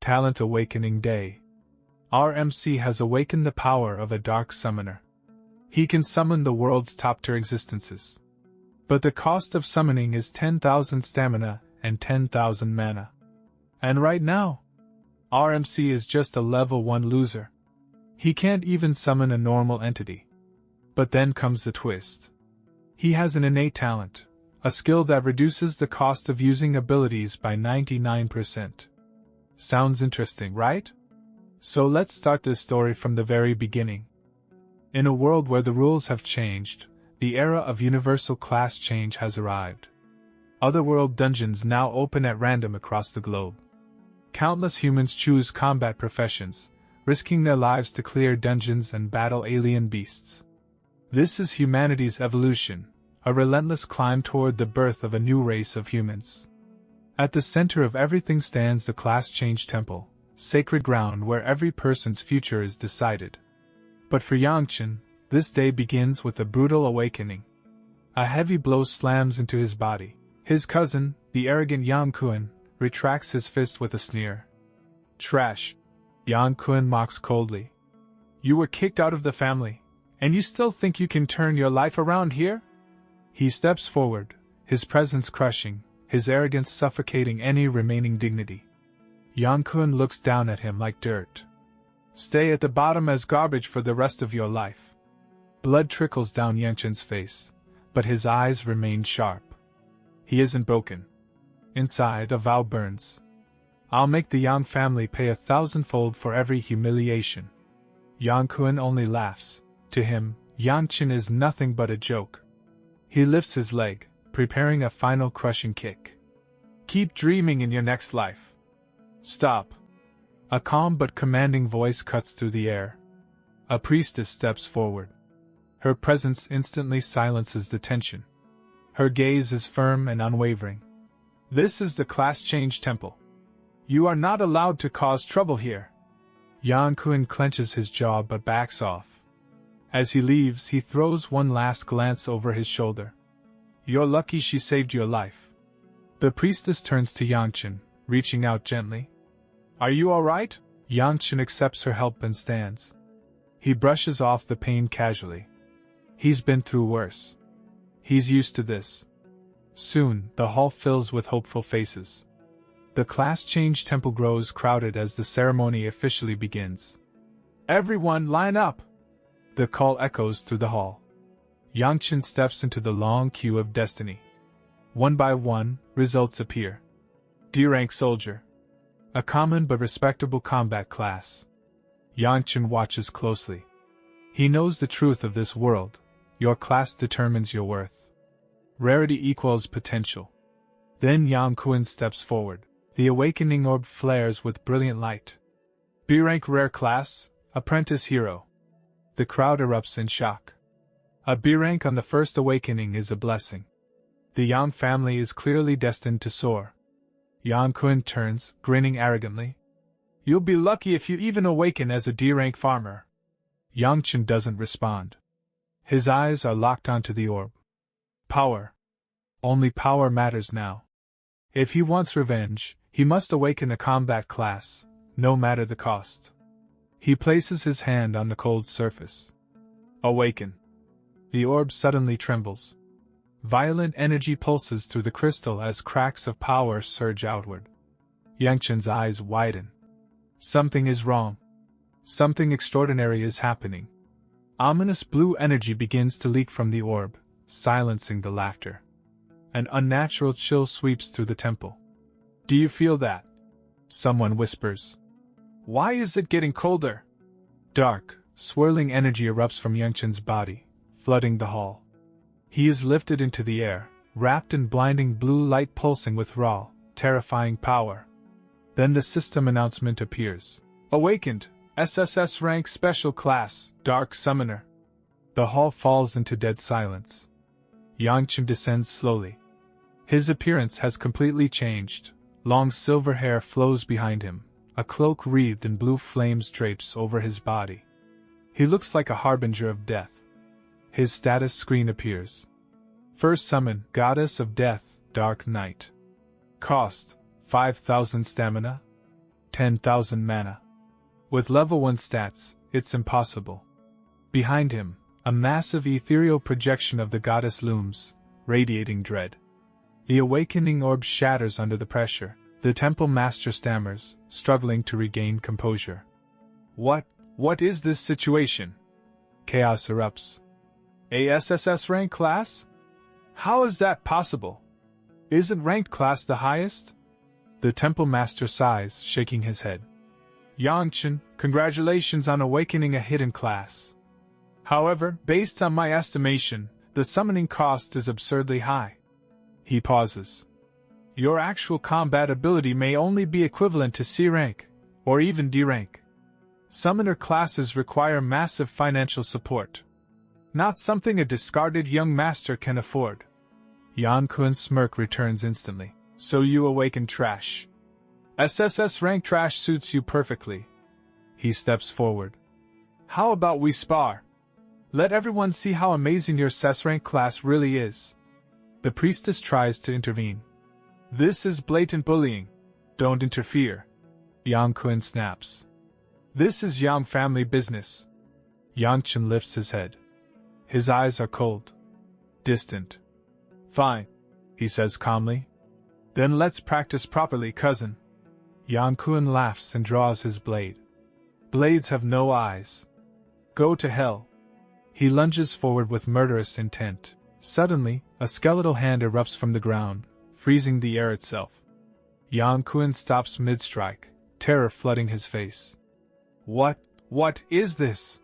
Talent Awakening Day. RMC has awakened the power of a dark summoner. He can summon the world's top-tier existences. But the cost of summoning is 10,000 stamina and 10,000 mana. And right now, RMC is just a level 1 loser. He can't even summon a normal entity. But then comes the twist. He has an innate talent, a skill that reduces the cost of using abilities by 99%. Sounds interesting, right? So let's start this story from the very beginning. In a world where the rules have changed, the era of universal class change has arrived. Otherworld dungeons now open at random across the globe. Countless humans choose combat professions, risking their lives to clear dungeons and battle alien beasts. This is humanity's evolution, a relentless climb toward the birth of a new race of humans. At the center of everything stands the Class Change Temple, sacred ground where every person's future is decided. But for Yangchen, this day begins with a brutal awakening. A heavy blow slams into his body. His cousin, the arrogant Yang Kuan, retracts his fist with a sneer. Trash, Yang Kuan mocks coldly. You were kicked out of the family, and you still think you can turn your life around here? He steps forward, his presence crushing, his arrogance suffocating any remaining dignity. Yang Kuan looks down at him like dirt. Stay at the bottom as garbage for the rest of your life. Blood trickles down Yangchen's face, but his eyes remain sharp. He isn't broken. Inside, a vow burns. I'll make the Yang family pay 1,000-fold for every humiliation. Yang Kuan only laughs. To him, Yangchen is nothing but a joke. He lifts his leg, preparing a final crushing kick. Keep dreaming in your next life. Stop. A calm but commanding voice cuts through the air. A priestess steps forward. Her presence instantly silences the tension. Her gaze is firm and unwavering. This is the Class Change Temple. You are not allowed to cause trouble here. Yang Kuan clenches his jaw but backs off. As he leaves, he throws one last glance over his shoulder. You're lucky she saved your life. The priestess turns to Yangchen, reaching out gently. Are you alright? Yangchen accepts her help and stands. He brushes off the pain casually. He's been through worse. He's used to this. Soon, the hall fills with hopeful faces. The Class Change Temple grows crowded as the ceremony officially begins. Everyone line up! The call echoes through the hall. Yangchen steps into the long queue of destiny. One by one, results appear. D-rank soldier. A common but respectable combat class. Yangchen watches closely. He knows the truth of this world. Your class determines your worth. Rarity equals potential. Then Yang Kuan steps forward. The awakening orb flares with brilliant light. B-rank rare class, apprentice hero. The crowd erupts in shock. A B-rank on the first awakening is a blessing. The Yang family is clearly destined to soar. Yang Kuan turns, grinning arrogantly. You'll be lucky if you even awaken as a D-rank farmer. Yangchen doesn't respond. His eyes are locked onto the orb. Power. Only power matters now. If he wants revenge, he must awaken a combat class, no matter the cost. He places his hand on the cold surface. Awaken. The orb suddenly trembles. Violent energy pulses through the crystal as cracks of power surge outward. Yangchen's eyes widen. Something is wrong. Something extraordinary is happening. Ominous blue energy begins to leak from the orb, silencing the laughter. An unnatural chill sweeps through the temple. Do you feel that? Someone whispers. Why is it getting colder? Dark, swirling energy erupts from Yangchen's body, flooding the hall. He is lifted into the air, wrapped in blinding blue light pulsing with raw, terrifying power. Then the system announcement appears. Awakened, SSS rank special class, Dark Summoner. The hall falls into dead silence. Yangchen descends slowly. His appearance has completely changed. Long silver hair flows behind him. A cloak wreathed in blue flames drapes over his body. He looks like a harbinger of death. His status screen appears. First summon, Goddess of Death, Dark Knight. Cost, 5,000 stamina. 10,000 mana. With level 1 stats, it's impossible. Behind him, a massive ethereal projection of the goddess looms, radiating dread. The awakening orb shatters under the pressure. The temple master stammers, struggling to regain composure. What is this situation? Chaos erupts. A SSS rank class? How is that possible? Isn't ranked class the highest? The temple master sighs, shaking his head. Yangchen, congratulations on awakening a hidden class. However, based on my estimation, the summoning cost is absurdly high. He pauses. Your actual combat ability may only be equivalent to C rank, or even D rank. Summoner classes require massive financial support. Not something a discarded young master can afford. Yang Kun's smirk returns instantly. So you awaken trash. SSS rank trash suits you perfectly. He steps forward. How about we spar? Let everyone see how amazing your SS rank class really is. The priestess tries to intervene. This is blatant bullying. Don't interfere. Yang Kun snaps. This is Yang family business. Yangchen lifts his head. His eyes are cold. Distant. Fine, he says calmly. Then let's practice properly, cousin. Yang Kun laughs and draws his blade. Blades have no eyes. Go to hell. He lunges forward with murderous intent. Suddenly, a skeletal hand erupts from the ground, freezing the air itself. Yang Kun stops mid-strike, terror flooding his face. What is this?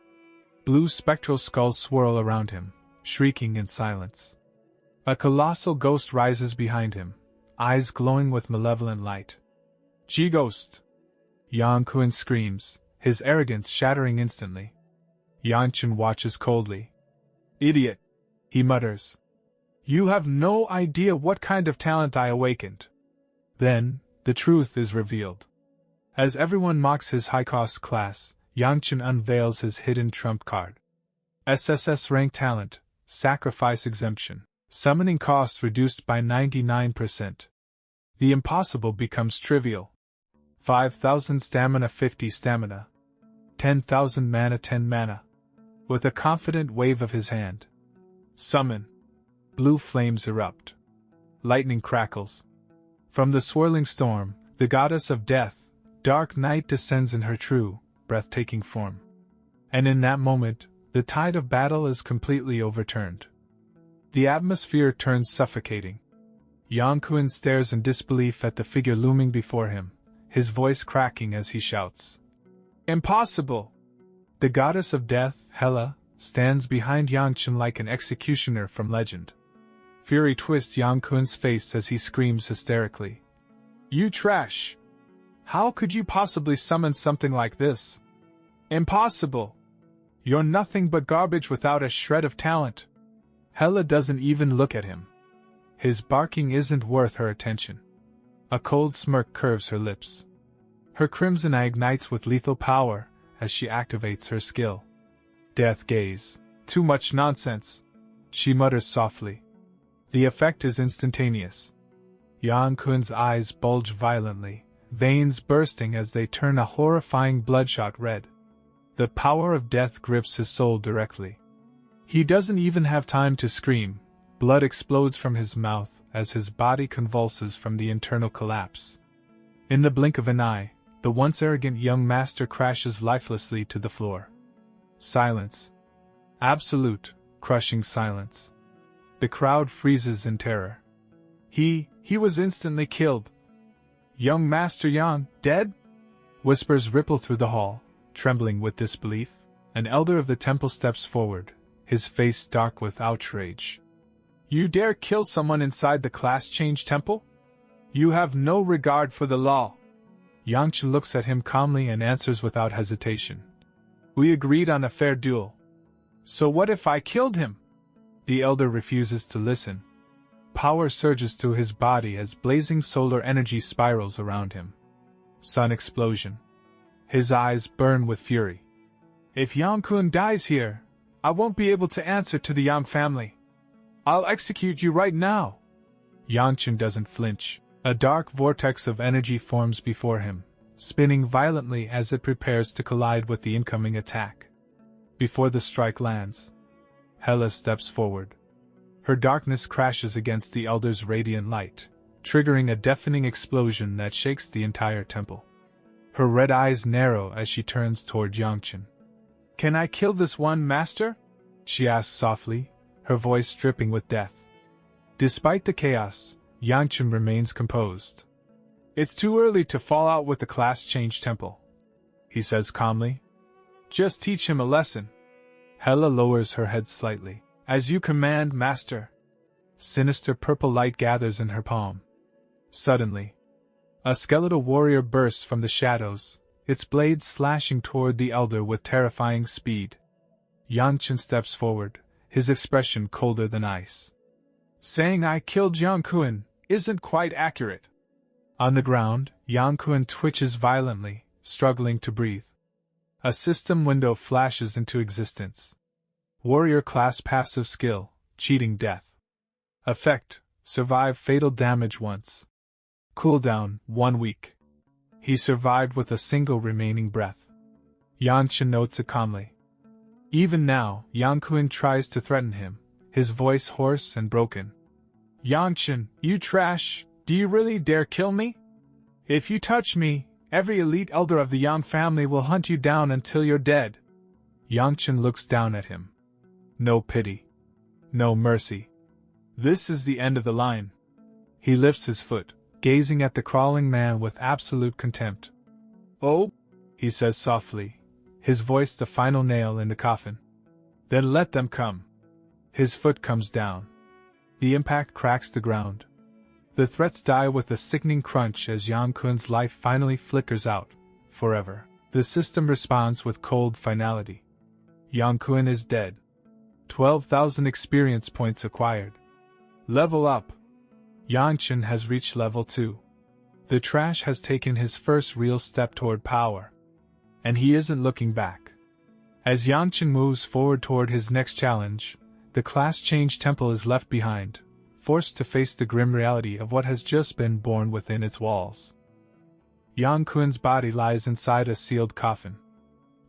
Blue spectral skulls swirl around him, shrieking in silence. A colossal ghost rises behind him, eyes glowing with malevolent light. G-Ghost! Yang Kun screams, his arrogance shattering instantly. Yangchen watches coldly. Idiot! He mutters. You have no idea what kind of talent I awakened. Then, the truth is revealed. As everyone mocks his high-cost class, Yangchen unveils his hidden trump card. SSS rank talent, sacrifice exemption, summoning costs reduced by 99%. The impossible becomes trivial. 5,000 stamina 50 stamina. 10,000 mana 10 mana. With a confident wave of his hand. Summon. Blue flames erupt. Lightning crackles. From the swirling storm, the goddess of death, dark night descends in her true, breathtaking form. And in that moment, the tide of battle is completely overturned. The atmosphere turns suffocating. Yang Kun stares in disbelief at the figure looming before him, his voice cracking as he shouts. Impossible! The goddess of death, Hela, stands behind Yangchen like an executioner from legend. Fury twists Yang Kun's face as he screams hysterically. You trash! How could you possibly summon something like this? Impossible! You're nothing but garbage without a shred of talent. Hela doesn't even look at him. His barking isn't worth her attention. A cold smirk curves her lips. Her crimson eye ignites with lethal power as she activates her skill. Death gaze. Too much nonsense. She mutters softly. The effect is instantaneous. Yang Kun's eyes bulge violently, veins bursting as they turn a horrifying bloodshot red. The power of death grips his soul directly. He doesn't even have time to scream. Blood explodes from his mouth as his body convulses from the internal collapse. In the blink of an eye, the once arrogant young master crashes lifelessly to the floor. Silence. Absolute, crushing silence. The crowd freezes in terror. He was instantly killed. Young Master Yang, dead? Whispers ripple through the hall, trembling with disbelief. An elder of the temple steps forward, his face dark with outrage. You dare kill someone inside the class change temple? You have no regard for the law. Yangchen looks at him calmly and answers without hesitation. We agreed on a fair duel. So what if I killed him? The elder refuses to listen. Power surges through his body as blazing solar energy spirals around him. Sun explosion. His eyes burn with fury. If Yang Kun dies here, I won't be able to answer to the Yang family. I'll execute you right now. Yangchen doesn't flinch. A dark vortex of energy forms before him, spinning violently as it prepares to collide with the incoming attack. Before the strike lands, Hela steps forward. Her darkness crashes against the elder's radiant light, triggering a deafening explosion that shakes the entire temple. Her red eyes narrow as she turns toward Yangchen. "Can I kill this one, master?" she asks softly, her voice dripping with death. Despite the chaos, Yangchen remains composed. "It's too early to fall out with the class change temple," he says calmly. "Just teach him a lesson." Hela lowers her head slightly. "As you command, master." Sinister purple light gathers in her palm. Suddenly, a skeletal warrior bursts from the shadows, its blades slashing toward the elder with terrifying speed. Yangchen steps forward, his expression colder than ice. "Saying I killed Yang Kun isn't quite accurate." On the ground, Yang Kun twitches violently, struggling to breathe. A system window flashes into existence. Warrior class passive skill, cheating death. Effect, survive fatal damage once. Cooldown, 1 week. He survived with a single remaining breath. Yangchen notes it calmly. Even now, Yang Kun tries to threaten him, his voice hoarse and broken. "Yangchen, you trash, do you really dare kill me? If you touch me, every elite elder of the Yang family will hunt you down until you're dead." Yangchen looks down at him. No pity. No mercy. This is the end of the line. He lifts his foot, gazing at the crawling man with absolute contempt. "Oh," he says softly, his voice the final nail in the coffin. "Then let them come." His foot comes down. The impact cracks the ground. The threats die with a sickening crunch as Yang Kun's life finally flickers out, forever. The system responds with cold finality. Yang Kun is dead. 12,000 experience points acquired. Level up. Yangchen has reached level 2. The trash has taken his first real step toward power. And he isn't looking back. As Yangchen moves forward toward his next challenge, the class change temple is left behind, forced to face the grim reality of what has just been born within its walls. Yang Kun's body lies inside a sealed coffin.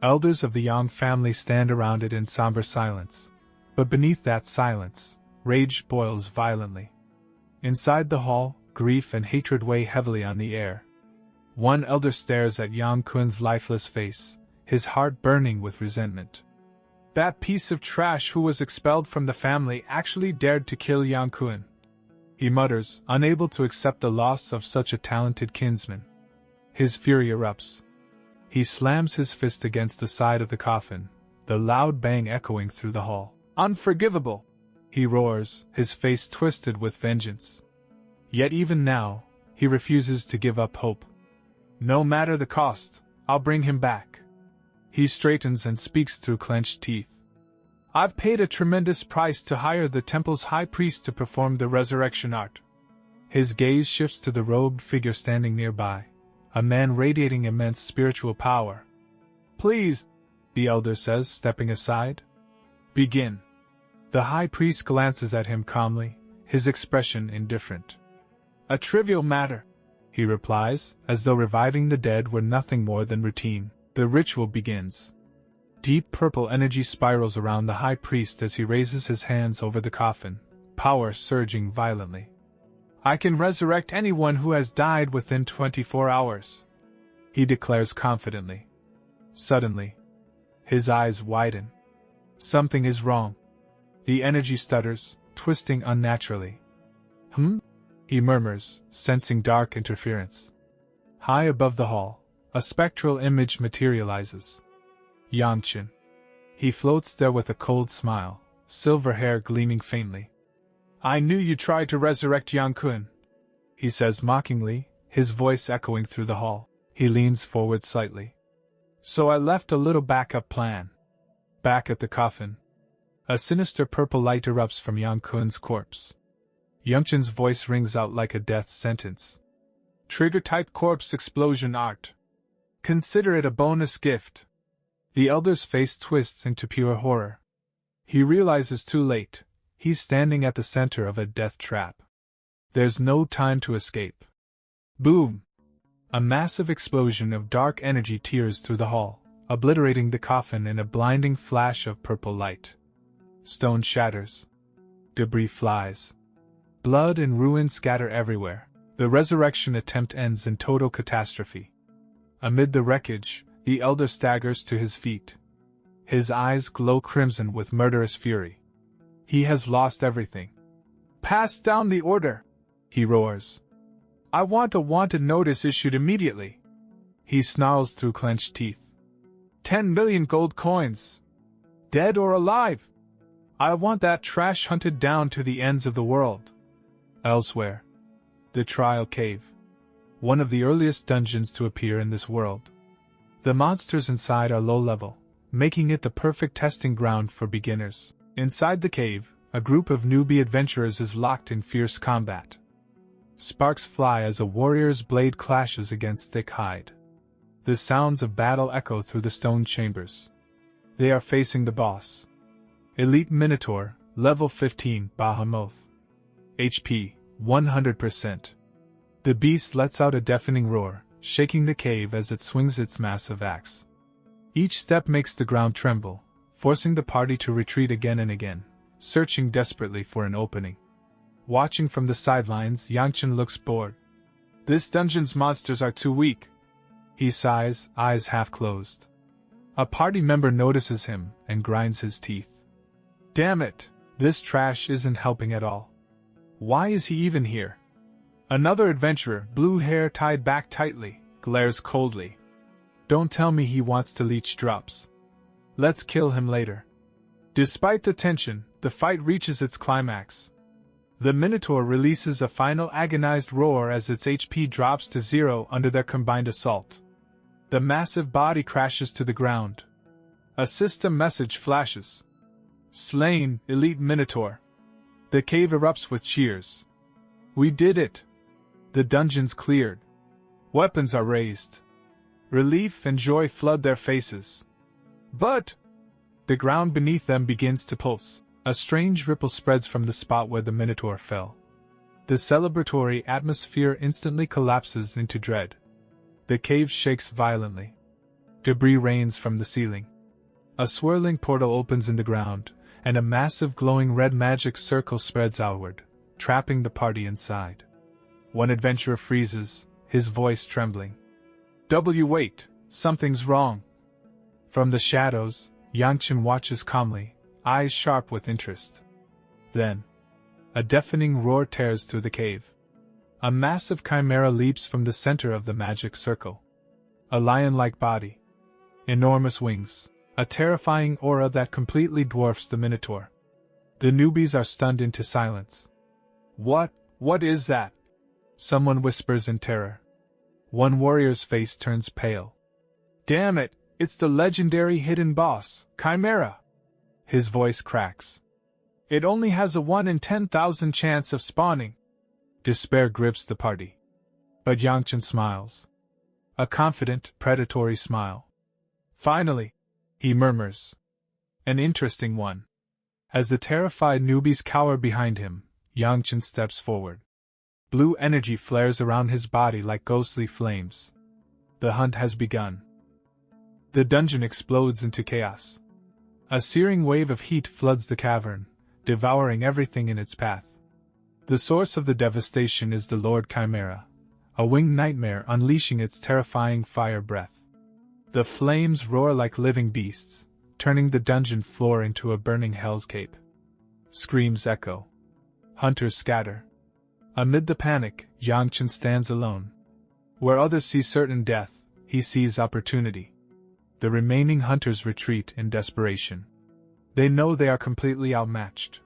Elders of the Yang family stand around it in somber silence. But beneath that silence, rage boils violently. Inside the hall, grief and hatred weigh heavily on the air. One elder stares at Yang Kun's lifeless face, his heart burning with resentment. That piece of trash who was expelled from the family actually dared to kill Yang Kun, he mutters, unable to accept the loss of such a talented kinsman. His fury erupts. He slams his fist against the side of the coffin, the loud bang echoing through the hall. "Unforgivable!" he roars, his face twisted with vengeance. Yet even now, he refuses to give up hope. "No matter the cost, I'll bring him back." He straightens and speaks through clenched teeth. "I've paid a tremendous price to hire the temple's high priest to perform the resurrection art." His gaze shifts to the robed figure standing nearby, a man radiating immense spiritual power. "Please," the elder says, stepping aside. "Begin." The high priest glances at him calmly, his expression indifferent. "A trivial matter," he replies, as though reviving the dead were nothing more than routine. The ritual begins. Deep purple energy spirals around the high priest as he raises his hands over the coffin, power surging violently. "I can resurrect anyone who has died within 24 hours," he declares confidently. Suddenly, his eyes widen. Something is wrong. The energy stutters, twisting unnaturally. He murmurs, sensing dark interference. High above the hall, a spectral image materializes. Yangchen. He floats there with a cold smile, silver hair gleaming faintly. "I knew you tried to resurrect Yang Kun," he says mockingly, his voice echoing through the hall. He leans forward slightly. "So I left a little backup plan." Back at the coffin, a sinister purple light erupts from Yang Kun's corpse. Yangchen's voice rings out like a death sentence. "Trigger-type corpse explosion art. Consider it a bonus gift." The elder's face twists into pure horror. He realizes too late, he's standing at the center of a death trap. There's no time to escape. Boom! A massive explosion of dark energy tears through the hall, obliterating the coffin in a blinding flash of purple light. Stone shatters. Debris flies. Blood and ruin scatter everywhere. The resurrection attempt ends in total catastrophe. Amid the wreckage, the elder staggers to his feet. His eyes glow crimson with murderous fury. He has lost everything. "Pass down the order!" he roars. "I want a wanted notice issued immediately." He snarls through clenched teeth. 10 million gold coins! Dead or alive! I want that trash hunted down to the ends of the world. Elsewhere. The Trial Cave. One of the earliest dungeons to appear in this world. The monsters inside are low-level, making it the perfect testing ground for beginners. Inside the cave, a group of newbie adventurers is locked in fierce combat. Sparks fly as a warrior's blade clashes against thick hide. The sounds of battle echo through the stone chambers. They are facing the boss. Elite Minotaur, level 15, Bahamut. HP, 100%. The beast lets out a deafening roar, shaking the cave as it swings its massive axe. Each step makes the ground tremble, forcing the party to retreat again and again, searching desperately for an opening. Watching from the sidelines, Yangchen looks bored. "This dungeon's monsters are too weak." He sighs, eyes half closed. A party member notices him and grinds his teeth. "Damn it, this trash isn't helping at all. Why is he even here?" Another adventurer, blue hair tied back tightly, glares coldly. "Don't tell me he wants to leech drops. Let's kill him later." Despite the tension, the fight reaches its climax. The Minotaur releases a final agonized roar as its HP drops to 0 under their combined assault. The massive body crashes to the ground. A system message flashes. "Slain, Elite Minotaur." The cave erupts with cheers. "We did it! The dungeon's cleared. Weapons are raised." Relief and joy flood their faces. But the ground beneath them begins to pulse. A strange ripple spreads from the spot where the Minotaur fell. The celebratory atmosphere instantly collapses into dread. The cave shakes violently. Debris rains from the ceiling. A swirling portal opens in the ground, and a massive glowing red magic circle spreads outward, trapping the party inside. One adventurer freezes, his voice trembling. Wait, something's wrong." From the shadows, Yangchen watches calmly, eyes sharp with interest. Then, a deafening roar tears through the cave. A massive chimera leaps from the center of the magic circle. A lion-like body. Enormous wings. A terrifying aura that completely dwarfs the Minotaur. The newbies are stunned into silence. What is that?" Someone whispers in terror. One warrior's face turns pale. "Damn it, it's the legendary hidden boss, Chimera!" His voice cracks. "It only has a 1 in 10,000 chance of spawning." Despair grips the party. But Yangchen smiles. A confident, predatory smile. "Finally," he murmurs. "An interesting one." As the terrified newbies cower behind him, Yangchen steps forward. Blue energy flares around his body like ghostly flames. The hunt has begun. The dungeon explodes into chaos. A searing wave of heat floods the cavern, devouring everything in its path. The source of the devastation is the Lord Chimera, a winged nightmare unleashing its terrifying fire breath. The flames roar like living beasts, turning the dungeon floor into a burning hellscape. Screams echo. Hunters scatter. Amid the panic, Yangchen stands alone. Where others see certain death, he sees opportunity. The remaining hunters retreat in desperation. They know they are completely outmatched.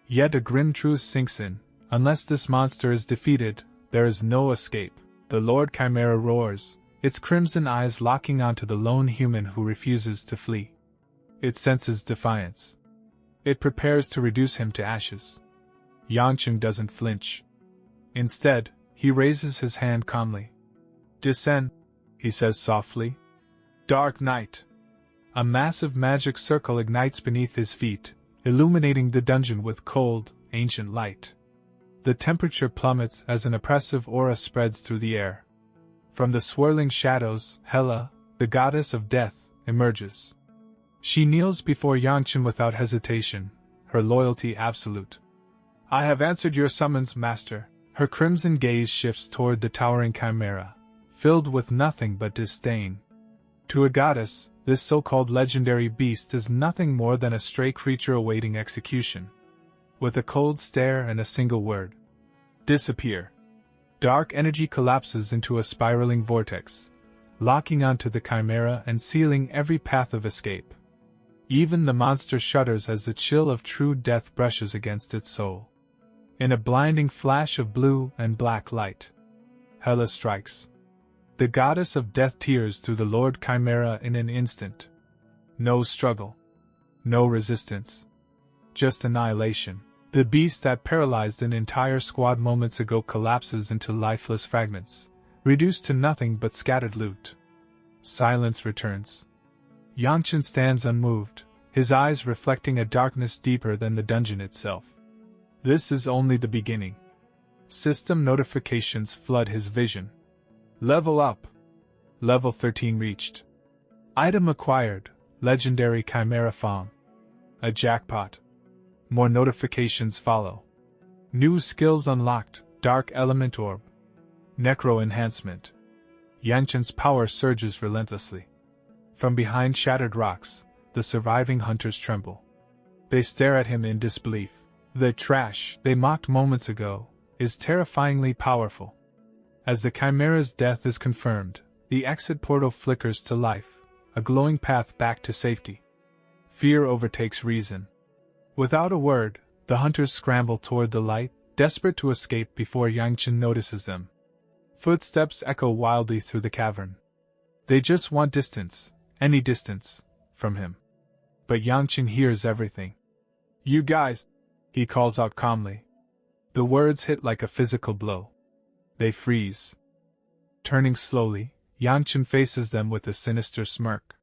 Yet a grim truth sinks in: unless this monster is defeated, there is no escape. The Lord Chimera roars, its crimson eyes locking onto the lone human who refuses to flee. It senses defiance. It prepares to reduce him to ashes. Yangchen doesn't flinch. Instead, he raises his hand calmly. "Descend," he says softly. Dark night. A massive magic circle ignites beneath his feet, illuminating the dungeon with cold, ancient light. The temperature plummets as an oppressive aura spreads through the air. From the swirling shadows, Hela, the goddess of death, emerges. She kneels before Yangchen without hesitation, her loyalty absolute. I have answered your summons, master. Her crimson gaze shifts toward the towering chimera, filled with nothing but disdain. To a goddess, this so-called legendary beast is nothing more than a stray creature awaiting execution. With a cold stare and a single word. Disappear. Dark energy collapses into a spiraling vortex, locking onto the chimera and sealing every path of escape. Even the monster shudders as the chill of true death brushes against its soul. In a blinding flash of blue and black light, Hela strikes. The goddess of death tears through the Lord Chimera in an instant. No struggle. No resistance. Just annihilation. The beast that paralyzed an entire squad moments ago collapses into lifeless fragments, reduced to nothing but scattered loot. Silence returns. Yangchen stands unmoved, his eyes reflecting a darkness deeper than the dungeon itself. This is only the beginning. System notifications flood his vision. Level up. Level 13 reached. Item acquired, legendary Chimera Fong. A jackpot. More notifications follow. New skills unlocked, Dark Element Orb. Necro Enhancement. Yangchen's power surges relentlessly. From behind shattered rocks, the surviving hunters tremble. They stare at him in disbelief. The trash they mocked moments ago is terrifyingly powerful. As the Chimera's death is confirmed, the exit portal flickers to life, a glowing path back to safety. Fear overtakes reason. Without a word, the hunters scramble toward the light, desperate to escape before Yangchen notices them. Footsteps echo wildly through the cavern. They just want distance, any distance, from him. But Yangchen hears everything. You guys, he calls out calmly. The words hit like a physical blow. They freeze. Turning slowly, Yangchen faces them with a sinister smirk.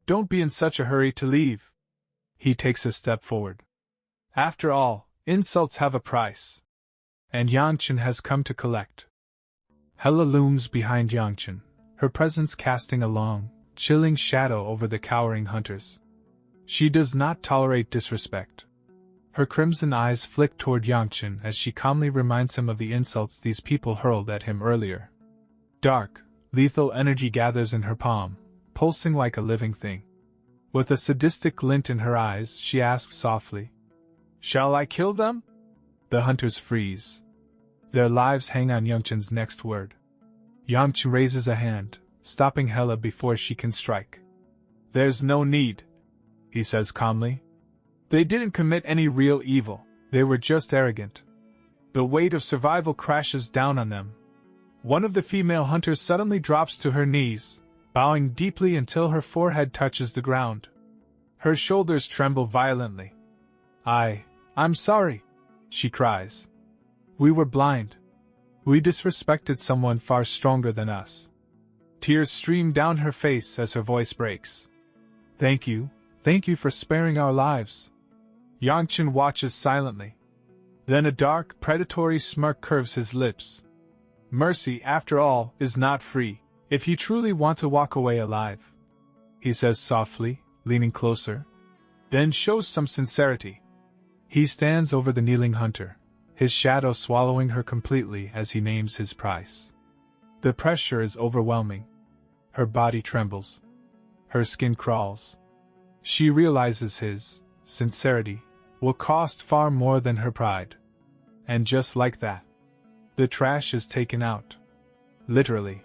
Don't be in such a hurry to leave. He takes a step forward. After all, insults have a price. And Yangchen has come to collect. Hela looms behind Yangchen, her presence casting a long, chilling shadow over the cowering hunters. She does not tolerate disrespect. Her crimson eyes flick toward Yangchen as she calmly reminds him of the insults these people hurled at him earlier. Dark, lethal energy gathers in her palm, pulsing like a living thing. With a sadistic glint in her eyes, she asks softly, "Shall I kill them?" The hunters freeze. Their lives hang on Yangchen's next word. Yangchen raises a hand, stopping Hela before she can strike. "There's no need," he says calmly. "They didn't commit any real evil, they were just arrogant." The weight of survival crashes down on them. One of the female hunters suddenly drops to her knees, bowing deeply until her forehead touches the ground. Her shoulders tremble violently. I'm sorry," she cries. "We were blind. We disrespected someone far stronger than us." Tears stream down her face as her voice breaks. Thank you for sparing our lives." Yangchen watches silently. Then a dark, predatory smirk curves his lips. "Mercy, after all, is not free, if you truly want to walk away alive," he says softly, leaning closer. "Then show some sincerity." He stands over the kneeling hunter, his shadow swallowing her completely as he names his price. The pressure is overwhelming. Her body trembles. Her skin crawls. She realizes his sincerity will cost far more than her pride. And just like that, the trash is taken out. Literally.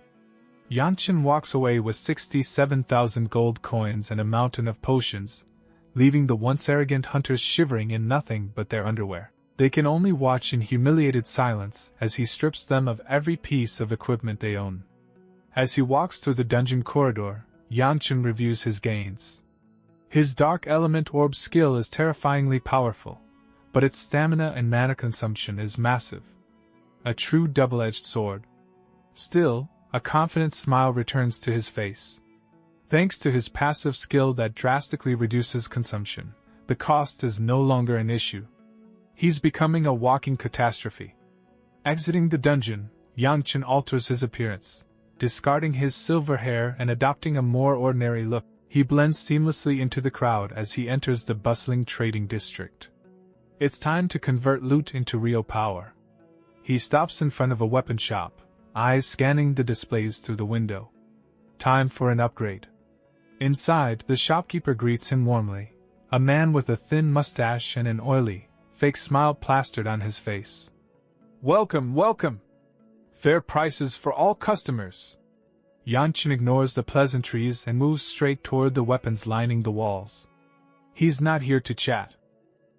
Yangchen walks away with 67,000 gold coins and a mountain of potions, leaving the once arrogant hunters shivering in nothing but their underwear. They can only watch in humiliated silence as he strips them of every piece of equipment they own. As he walks through the dungeon corridor, Yangchen reviews his gains. His Dark Element Orb skill is terrifyingly powerful, but its stamina and mana consumption is massive. A true double-edged sword. Still, a confident smile returns to his face. Thanks to his passive skill that drastically reduces consumption, the cost is no longer an issue. He's becoming a walking catastrophe. Exiting the dungeon, Yangchen alters his appearance, discarding his silver hair and adopting a more ordinary look. He blends seamlessly into the crowd as he enters the bustling trading district. It's time to convert loot into real power. He stops in front of a weapon shop, eyes scanning the displays through the window. Time for an upgrade. Inside, the shopkeeper greets him warmly, a man with a thin mustache and an oily, fake smile plastered on his face. "Welcome, welcome! Fair prices for all customers." Yanchin ignores the pleasantries and moves straight toward the weapons lining the walls. He's not here to chat.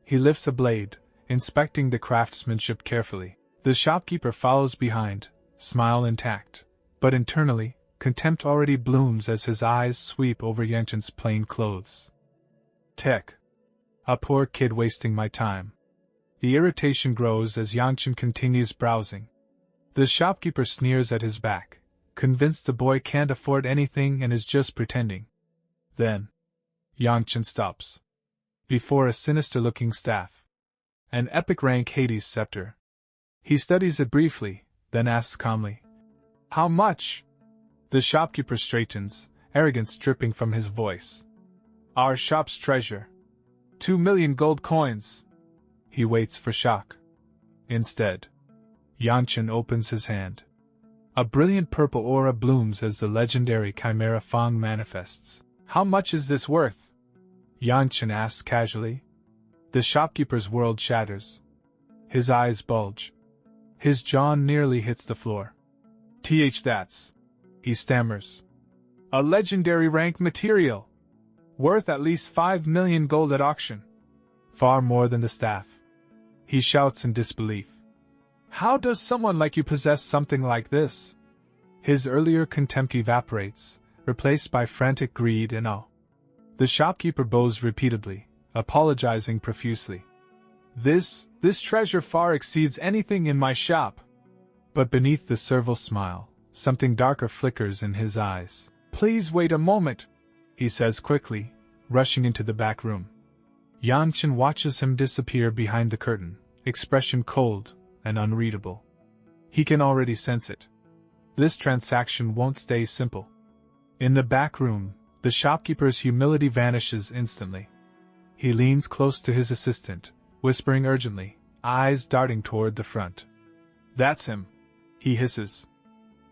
He lifts a blade, inspecting the craftsmanship carefully. The shopkeeper follows behind, smile intact, but internally, contempt already blooms as his eyes sweep over Yanchin's plain clothes. Tech. A poor kid wasting my time. The irritation grows as Yanchin continues browsing. The shopkeeper sneers at his back, convinced the boy can't afford anything and is just pretending. Then, Yanchin stops before a sinister-looking staff. An epic rank Hades scepter. He studies it briefly, then asks calmly, "How much?" The shopkeeper straightens, arrogance dripping from his voice. "Our shop's treasure. 2 million gold coins." He waits for shock. Instead, Yanchin opens his hand. A brilliant purple aura blooms as the legendary Chimera Fang manifests. "How much is this worth?" Yanchin asks casually. The shopkeeper's world shatters. His eyes bulge. His jaw nearly hits the floor. That's," he stammers. "A legendary rank material. Worth at least 5 million gold at auction. Far more than the staff." He shouts in disbelief. "How does someone like you possess something like this?" His earlier contempt evaporates, replaced by frantic greed and awe. The shopkeeper bows repeatedly, apologizing profusely. This treasure far exceeds anything in my shop." But beneath the servile smile, something darker flickers in his eyes. "Please wait a moment," he says quickly, rushing into the back room. Yanchin watches him disappear behind the curtain, expression cold and unreadable. He can already sense it. This transaction won't stay simple. In the back room, the shopkeeper's humility vanishes instantly. He leans close to his assistant, whispering urgently, eyes darting toward the front. "That's him," he hisses.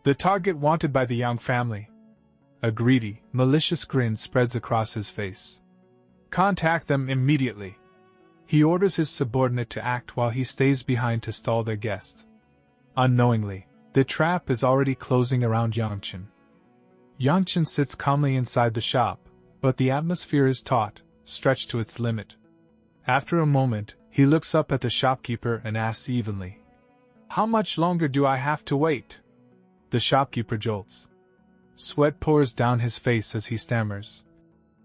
"The target wanted by the Yang family." A greedy, malicious grin spreads across his face. "Contact them immediately." He orders his subordinate to act while he stays behind to stall their guest. Unknowingly, the trap is already closing around Yanchin. Yanchin sits calmly inside the shop, but the atmosphere is taut, stretched to its limit. After a moment, he looks up at the shopkeeper and asks evenly, "How much longer do I have to wait?" The shopkeeper jolts. Sweat pours down his face as he stammers,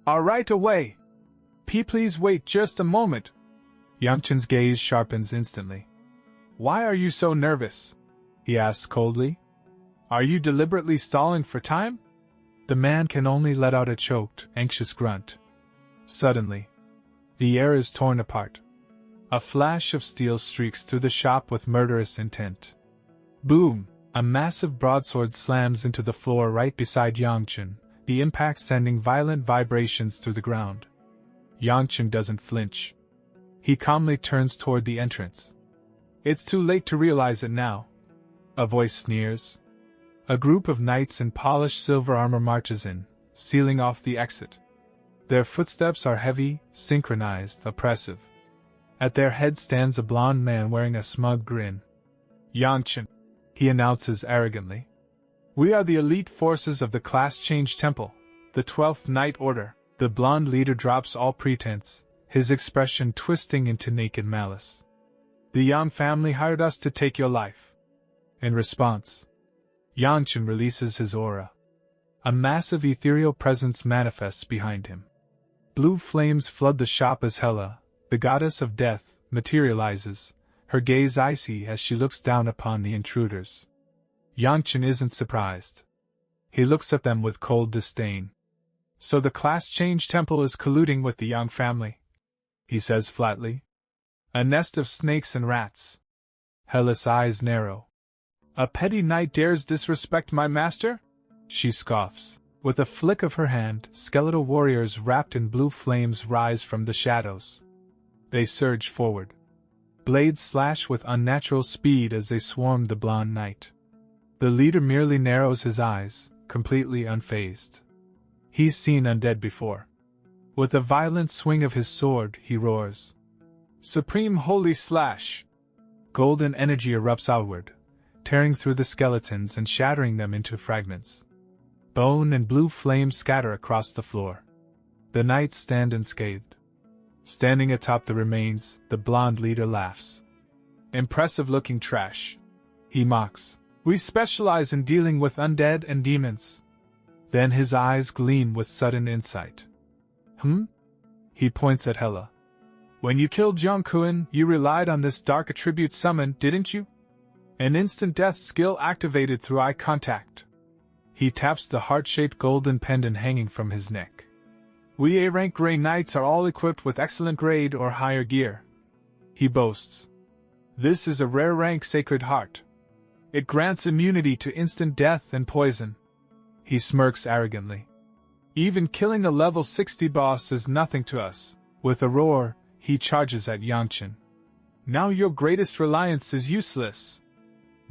Right away. Please wait just a moment." Yanchin's gaze sharpens instantly. "Why are you so nervous?" he asks coldly. "Are you deliberately stalling for time?" The man can only let out a choked, anxious grunt. Suddenly, the air is torn apart. A flash of steel streaks through the shop with murderous intent. Boom! A massive broadsword slams into the floor right beside Yanchin, the impact sending violent vibrations through the ground. Yanchin doesn't flinch. He calmly turns toward the entrance. "It's too late to realize it now," a voice sneers. A group of knights in polished silver armor marches in, sealing off the exit. Their footsteps are heavy, synchronized, oppressive. At their head stands a blond man wearing a smug grin. "Yanchin," he announces arrogantly. "We are the elite forces of the Class Change Temple, the 12th Knight Order." The blond leader drops all pretense, his expression twisting into naked malice. "The Yang family hired us to take your life." In response, Yanchin releases his aura. A massive ethereal presence manifests behind him. Blue flames flood the shop as Hela, the goddess of death, materializes, her gaze icy as she looks down upon the intruders. Yanchin isn't surprised. He looks at them with cold disdain. "So the Class Change Temple is colluding with the Yang family," he says flatly. "A nest of snakes and rats." Hela's eyes narrow. "A petty knight dares disrespect my master?" she scoffs. With a flick of her hand, skeletal warriors wrapped in blue flames rise from the shadows. They surge forward. Blades slash with unnatural speed as they swarm the blonde knight. The leader merely narrows his eyes, completely unfazed. He's seen undead before. With a violent swing of his sword, he roars. Supreme Holy Slash! Golden energy erupts outward, tearing through the skeletons and shattering them into fragments. Bone and blue flames scatter across the floor. The knights stand unscathed. Standing atop the remains, the blonde leader laughs. Impressive-looking trash, he mocks. We specialize in dealing with undead and demons. Then his eyes gleam with sudden insight. He points at Hela. When you killed Jongkuin, you relied on this dark attribute summon, didn't you? An instant death skill activated through eye contact. He taps the heart-shaped golden pendant hanging from his neck. We A-rank Grey Knights are all equipped with excellent grade or higher gear, he boasts. This is a rare rank Sacred Heart. It grants immunity to instant death and poison. He smirks arrogantly. Even killing a level 60 boss is nothing to us. With a roar, he charges at Yangchen. Now your greatest reliance is useless.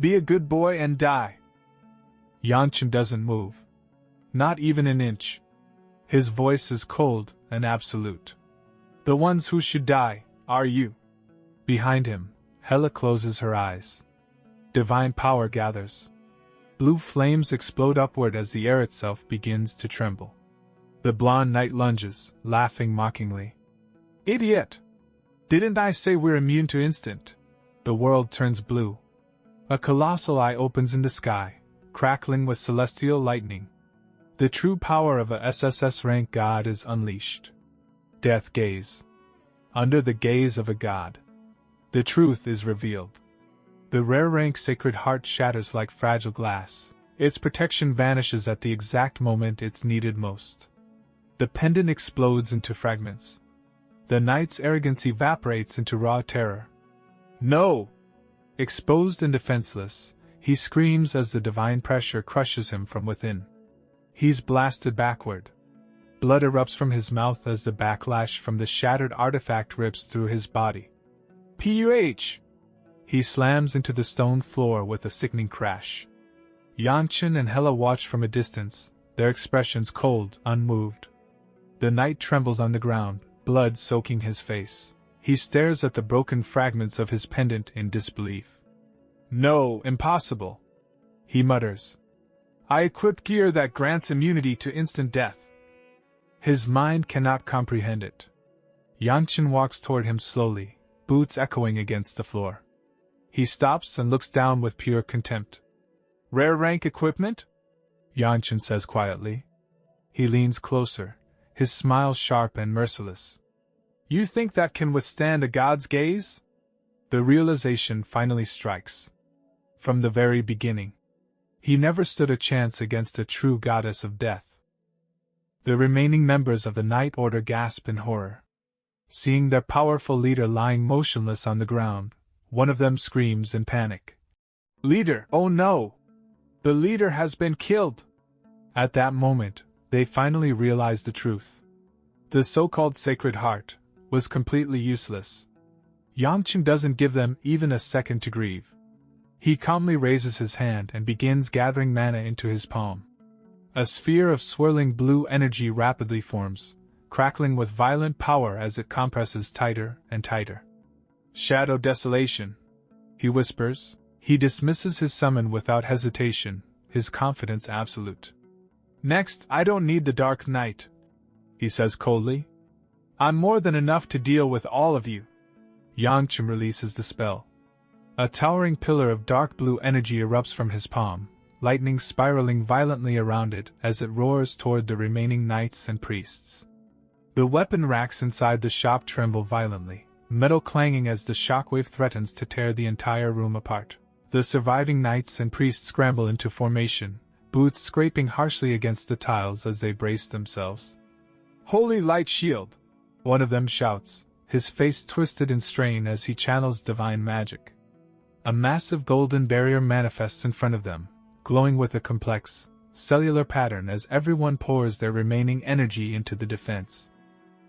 Be a good boy and die. Yangchen doesn't move. Not even an inch. His voice is cold and absolute. The ones who should die are you. Behind him, Hela closes her eyes. Divine power gathers. Blue flames explode upward as the air itself begins to tremble. The blonde knight lunges, laughing mockingly. Idiot! Didn't I say we're immune to instant? The world turns blue. A colossal eye opens in the sky, crackling with celestial lightning. The true power of a SSS rank god is unleashed. Death gaze. Under the gaze of a god. The truth is revealed. The rare rank Sacred Heart shatters like fragile glass. Its protection vanishes at the exact moment it's needed most. The pendant explodes into fragments. The knight's arrogance evaporates into raw terror. No! Exposed and defenseless, he screams as the divine pressure crushes him from within. He's blasted backward. Blood erupts from his mouth as the backlash from the shattered artifact rips through his body. Puh! He slams into the stone floor with a sickening crash. Yangchen and Hela watch from a distance, their expressions cold, unmoved. The knight trembles on the ground, blood soaking his face. He stares at the broken fragments of his pendant in disbelief. No, impossible, he mutters. I equipped gear that grants immunity to instant death. His mind cannot comprehend it. Yangchen walks toward him slowly, boots echoing against the floor. He stops and looks down with pure contempt. Rare rank equipment? Yangchen says quietly. He leans closer, his smile sharp and merciless. You think that can withstand a god's gaze? The realization finally strikes. From the very beginning, he never stood a chance against a true goddess of death. The remaining members of the Night Order gasp in horror. Seeing their powerful leader lying motionless on the ground, one of them screams in panic. Leader, oh no! The leader has been killed! At that moment, they finally realize the truth. The so-called Sacred Heart was completely useless. Yangchen doesn't give them even a second to grieve. He calmly raises his hand and begins gathering mana into his palm. A sphere of swirling blue energy rapidly forms, crackling with violent power as it compresses tighter and tighter. Shadow Desolation, he whispers. He dismisses his summon without hesitation, his confidence absolute. Next, I don't need the Dark Knight, he says coldly. I'm more than enough to deal with all of you. Yangchen releases the spell. A towering pillar of dark blue energy erupts from his palm, lightning spiraling violently around it as it roars toward the remaining knights and priests. The weapon racks inside the shop tremble violently, metal clanging as the shockwave threatens to tear the entire room apart. The surviving knights and priests scramble into formation, boots scraping harshly against the tiles as they brace themselves. Holy Light Shield! One of them shouts, his face twisted in strain as he channels divine magic. A massive golden barrier manifests in front of them, glowing with a complex, cellular pattern as everyone pours their remaining energy into the defense.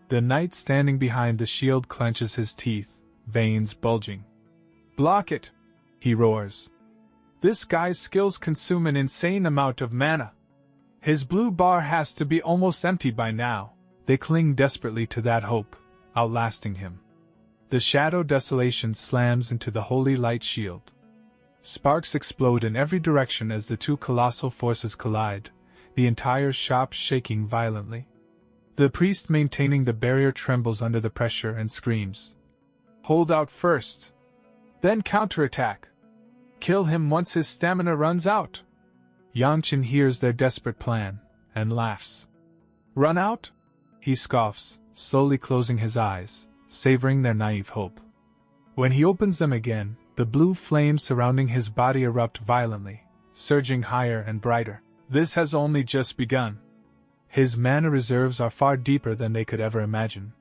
The knight standing behind the shield clenches his teeth, veins bulging. "Block it!" he roars. "This guy's skills consume an insane amount of mana. His blue bar has to be almost empty by now." They cling desperately to that hope, outlasting him. The shadow desolation slams into the holy light shield. Sparks explode in every direction as the two colossal forces collide, the entire shop shaking violently. The priest maintaining the barrier trembles under the pressure and screams. "Hold out first. Then counterattack. Kill him once his stamina runs out." Yanqin hears their desperate plan, and laughs. "Run out?" he scoffs, slowly closing his eyes, savoring their naive hope. When he opens them again, the blue flames surrounding his body erupt violently, surging higher and brighter. This has only just begun. His mana reserves are far deeper than they could ever imagine.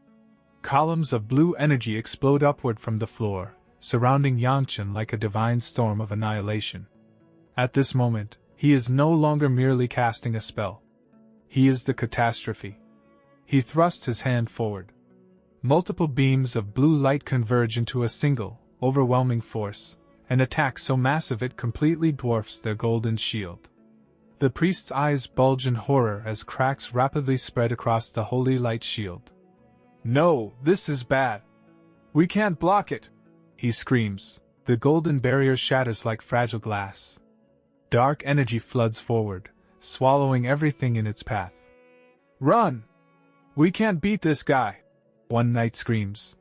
Columns of blue energy explode upward from the floor, surrounding Yanqin like a divine storm of annihilation. At this moment, he is no longer merely casting a spell. He is the catastrophe. He thrusts his hand forward. Multiple beams of blue light converge into a single, overwhelming force, an attack so massive it completely dwarfs their golden shield. The priest's eyes bulge in horror as cracks rapidly spread across the holy light shield. "No, this is bad. We can't block it," he screams. The golden barrier shatters like fragile glass. Dark energy floods forward, swallowing everything in its path. "Run! We can't beat this guy," one knight screams.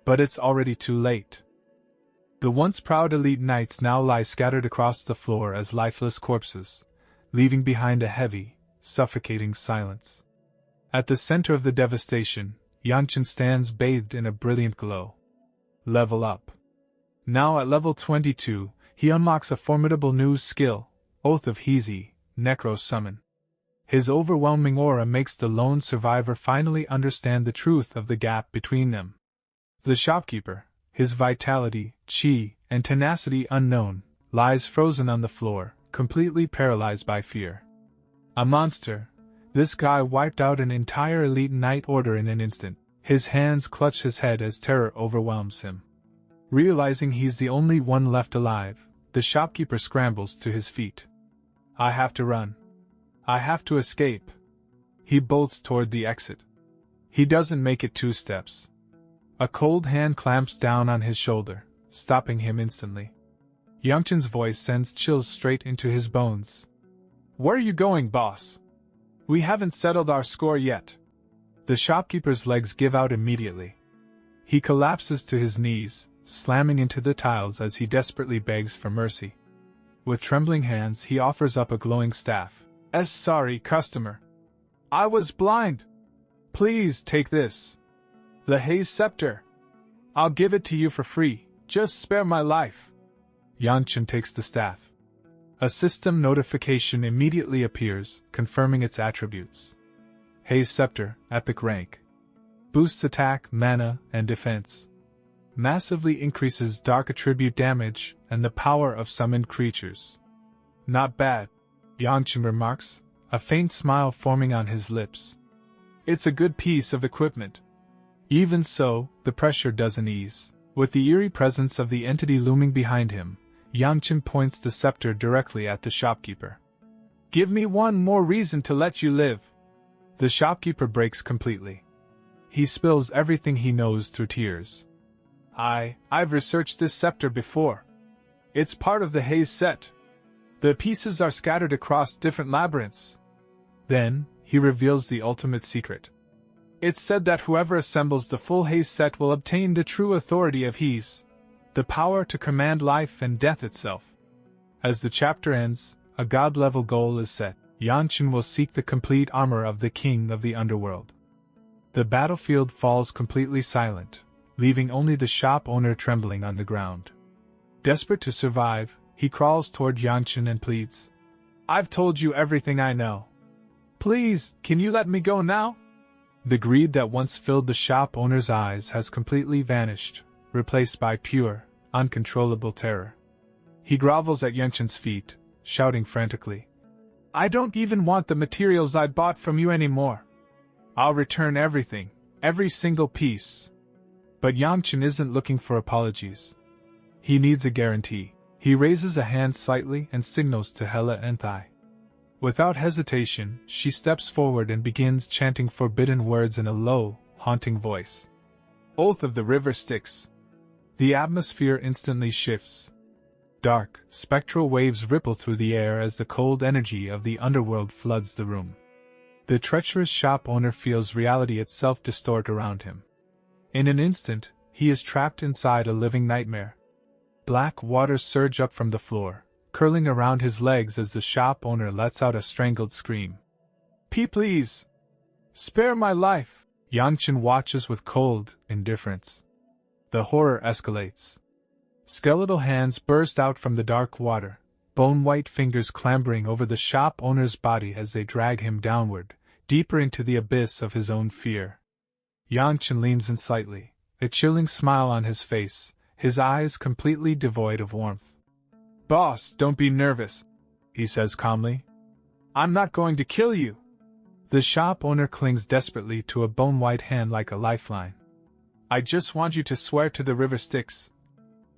But it's already too late. The once proud elite knights now lie scattered across the floor as lifeless corpses, leaving behind a heavy, suffocating silence. At the center of the devastation, Yanqin stands bathed in a brilliant glow. Level up. Now at level 22, he unlocks a formidable new skill, Oath of Hezi, Necro Summon. His overwhelming aura makes the lone survivor finally understand the truth of the gap between them. The shopkeeper, his vitality, chi, and tenacity unknown, lies frozen on the floor, completely paralyzed by fear. A monster, this guy wiped out an entire elite knight order in an instant. His hands clutch his head as terror overwhelms him. Realizing he's the only one left alive, the shopkeeper scrambles to his feet. "I have to run. I have to escape." He bolts toward the exit. He doesn't make it 2 steps. A cold hand clamps down on his shoulder, stopping him instantly. Yanqin's voice sends chills straight into his bones. "Where are you going, boss? We haven't settled our score yet." The shopkeeper's legs give out immediately. He collapses to his knees, slamming into the tiles as he desperately begs for mercy. With trembling hands, he offers up a glowing staff. "Sorry, customer. I was blind. Please take this. The Haze Scepter. I'll give it to you for free, just spare my life." Yanqin takes the staff. A system notification immediately appears, confirming its attributes. Haze Scepter, Epic Rank. Boosts attack, mana, and defense. Massively increases dark attribute damage and the power of summoned creatures. "Not bad," Yanqin remarks, a faint smile forming on his lips. "It's a good piece of equipment." Even so, the pressure doesn't ease. With the eerie presence of the entity looming behind him, Yanqin points the scepter directly at the shopkeeper. "Give me one more reason to let you live." The shopkeeper breaks completely. He spills everything he knows through tears. I've researched this scepter before. It's part of the Haze set. The pieces are scattered across different labyrinths." Then, he reveals the ultimate secret. "It's said that whoever assembles the full Haze set will obtain the true authority of Haze, the power to command life and death itself." As the chapter ends, a god-level goal is set. Yanqin will seek the complete armor of the king of the underworld. The battlefield falls completely silent, leaving only the shop owner trembling on the ground. Desperate to survive, he crawls toward Yanqin and pleads. "I've told you everything I know. Please, can you let me go now?" The greed that once filled the shop owner's eyes has completely vanished, replaced by pure, uncontrollable terror. He grovels at Yanqin's feet, shouting frantically, I don't even want the materials I bought from you anymore. I'll return everything, every single piece. But Yangchen isn't looking for apologies. He needs a guarantee. He raises a hand slightly and signals to Hela and Thai. Without hesitation, she steps forward and begins chanting forbidden words in a low, haunting voice. Oath of the River Styx. The atmosphere instantly shifts. Dark, spectral waves ripple through the air as the cold energy of the underworld floods the room. The treacherous shop owner feels reality itself distort around him. In an instant, he is trapped inside a living nightmare. Black waters surge up from the floor, curling around his legs as the shop owner lets out a strangled scream. Please! Spare my life! Yangchen watches with cold indifference. The horror escalates. Skeletal hands burst out from the dark water, bone-white fingers clambering over the shop owner's body as they drag him downward, deeper into the abyss of his own fear. Yangchen leans in slightly, a chilling smile on his face, his eyes completely devoid of warmth. Boss, don't be nervous, he says calmly. I'm not going to kill you. The shop owner clings desperately to a bone-white hand like a lifeline. I just want you to swear to the River Styx.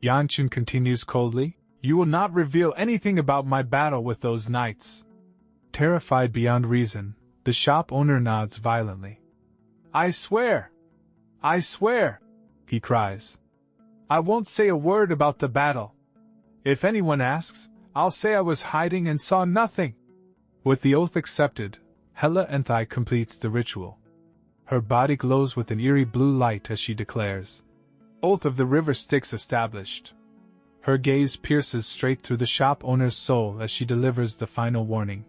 Yangchen continues coldly, you will not reveal anything about my battle with those knights. Terrified beyond reason, the shop owner nods violently. I swear! I swear! He cries. I won't say a word about the battle. If anyone asks, I'll say I was hiding and saw nothing. With the oath accepted, Hela Enthai completes the ritual. Her body glows with an eerie blue light as she declares, Oath of the River Styx established. Her gaze pierces straight through the shop owner's soul as she delivers the final warning.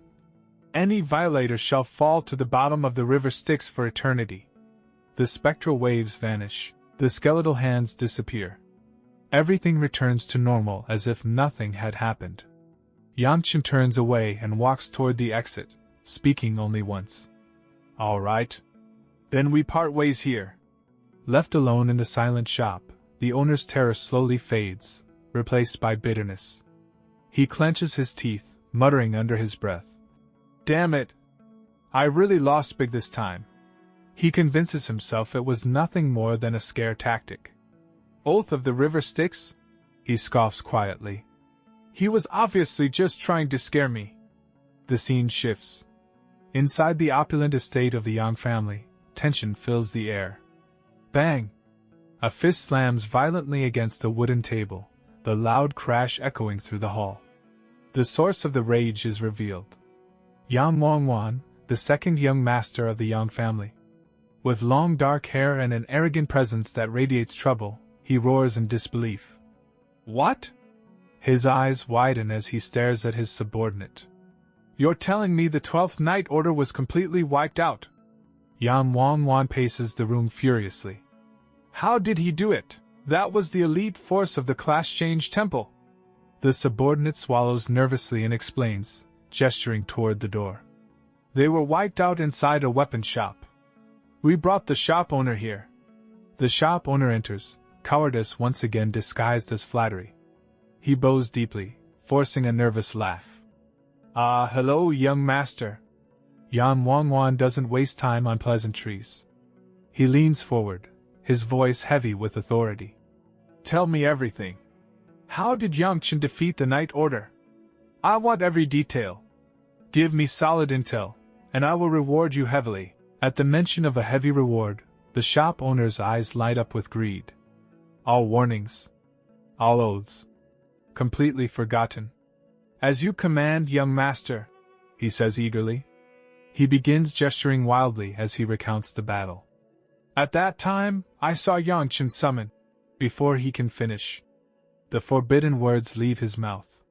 Any violator shall fall to the bottom of the River Styx for eternity. The spectral waves vanish, the skeletal hands disappear. Everything returns to normal as if nothing had happened. Yangchen turns away and walks toward the exit, speaking only once. All right. Then we part ways here. Left alone in the silent shop, the owner's terror slowly fades, replaced by bitterness. He clenches his teeth, muttering under his breath. Damn it! I really lost big this time. He convinces himself it was nothing more than a scare tactic. Oath of the River Styx? He scoffs quietly. He was obviously just trying to scare me. The scene shifts. Inside the opulent estate of the Yang family, tension fills the air. Bang! A fist slams violently against a wooden table, the loud crash echoing through the hall. The source of the rage is revealed. Yang Wangwan, the second young master of the Yang family. With long dark hair and an arrogant presence that radiates trouble, he roars in disbelief. What? His eyes widen as he stares at his subordinate. You're telling me the 12th Night Order was completely wiped out? Yang Wangwan paces the room furiously. How did he do it? That was the elite force of the Class Change Temple. The subordinate swallows nervously and explains, gesturing toward the door. They were wiped out inside a weapon shop. We brought the shop owner here. The shop owner enters, cowardice once again disguised as flattery. He bows deeply, forcing a nervous laugh. Hello, young master. Yan Wangwan doesn't waste time on pleasantries. He leans forward, his voice heavy with authority. Tell me everything. How did Yangchen defeat the Night Order? I want every detail. Give me solid intel, and I will reward you heavily. At the mention of a heavy reward, the shop owner's eyes light up with greed. All warnings, all oaths, completely forgotten. As you command, young master, he says eagerly. He begins gesturing wildly as he recounts the battle. At that time, I saw Yangchen summon. Before he can finish, the forbidden words leave his mouth.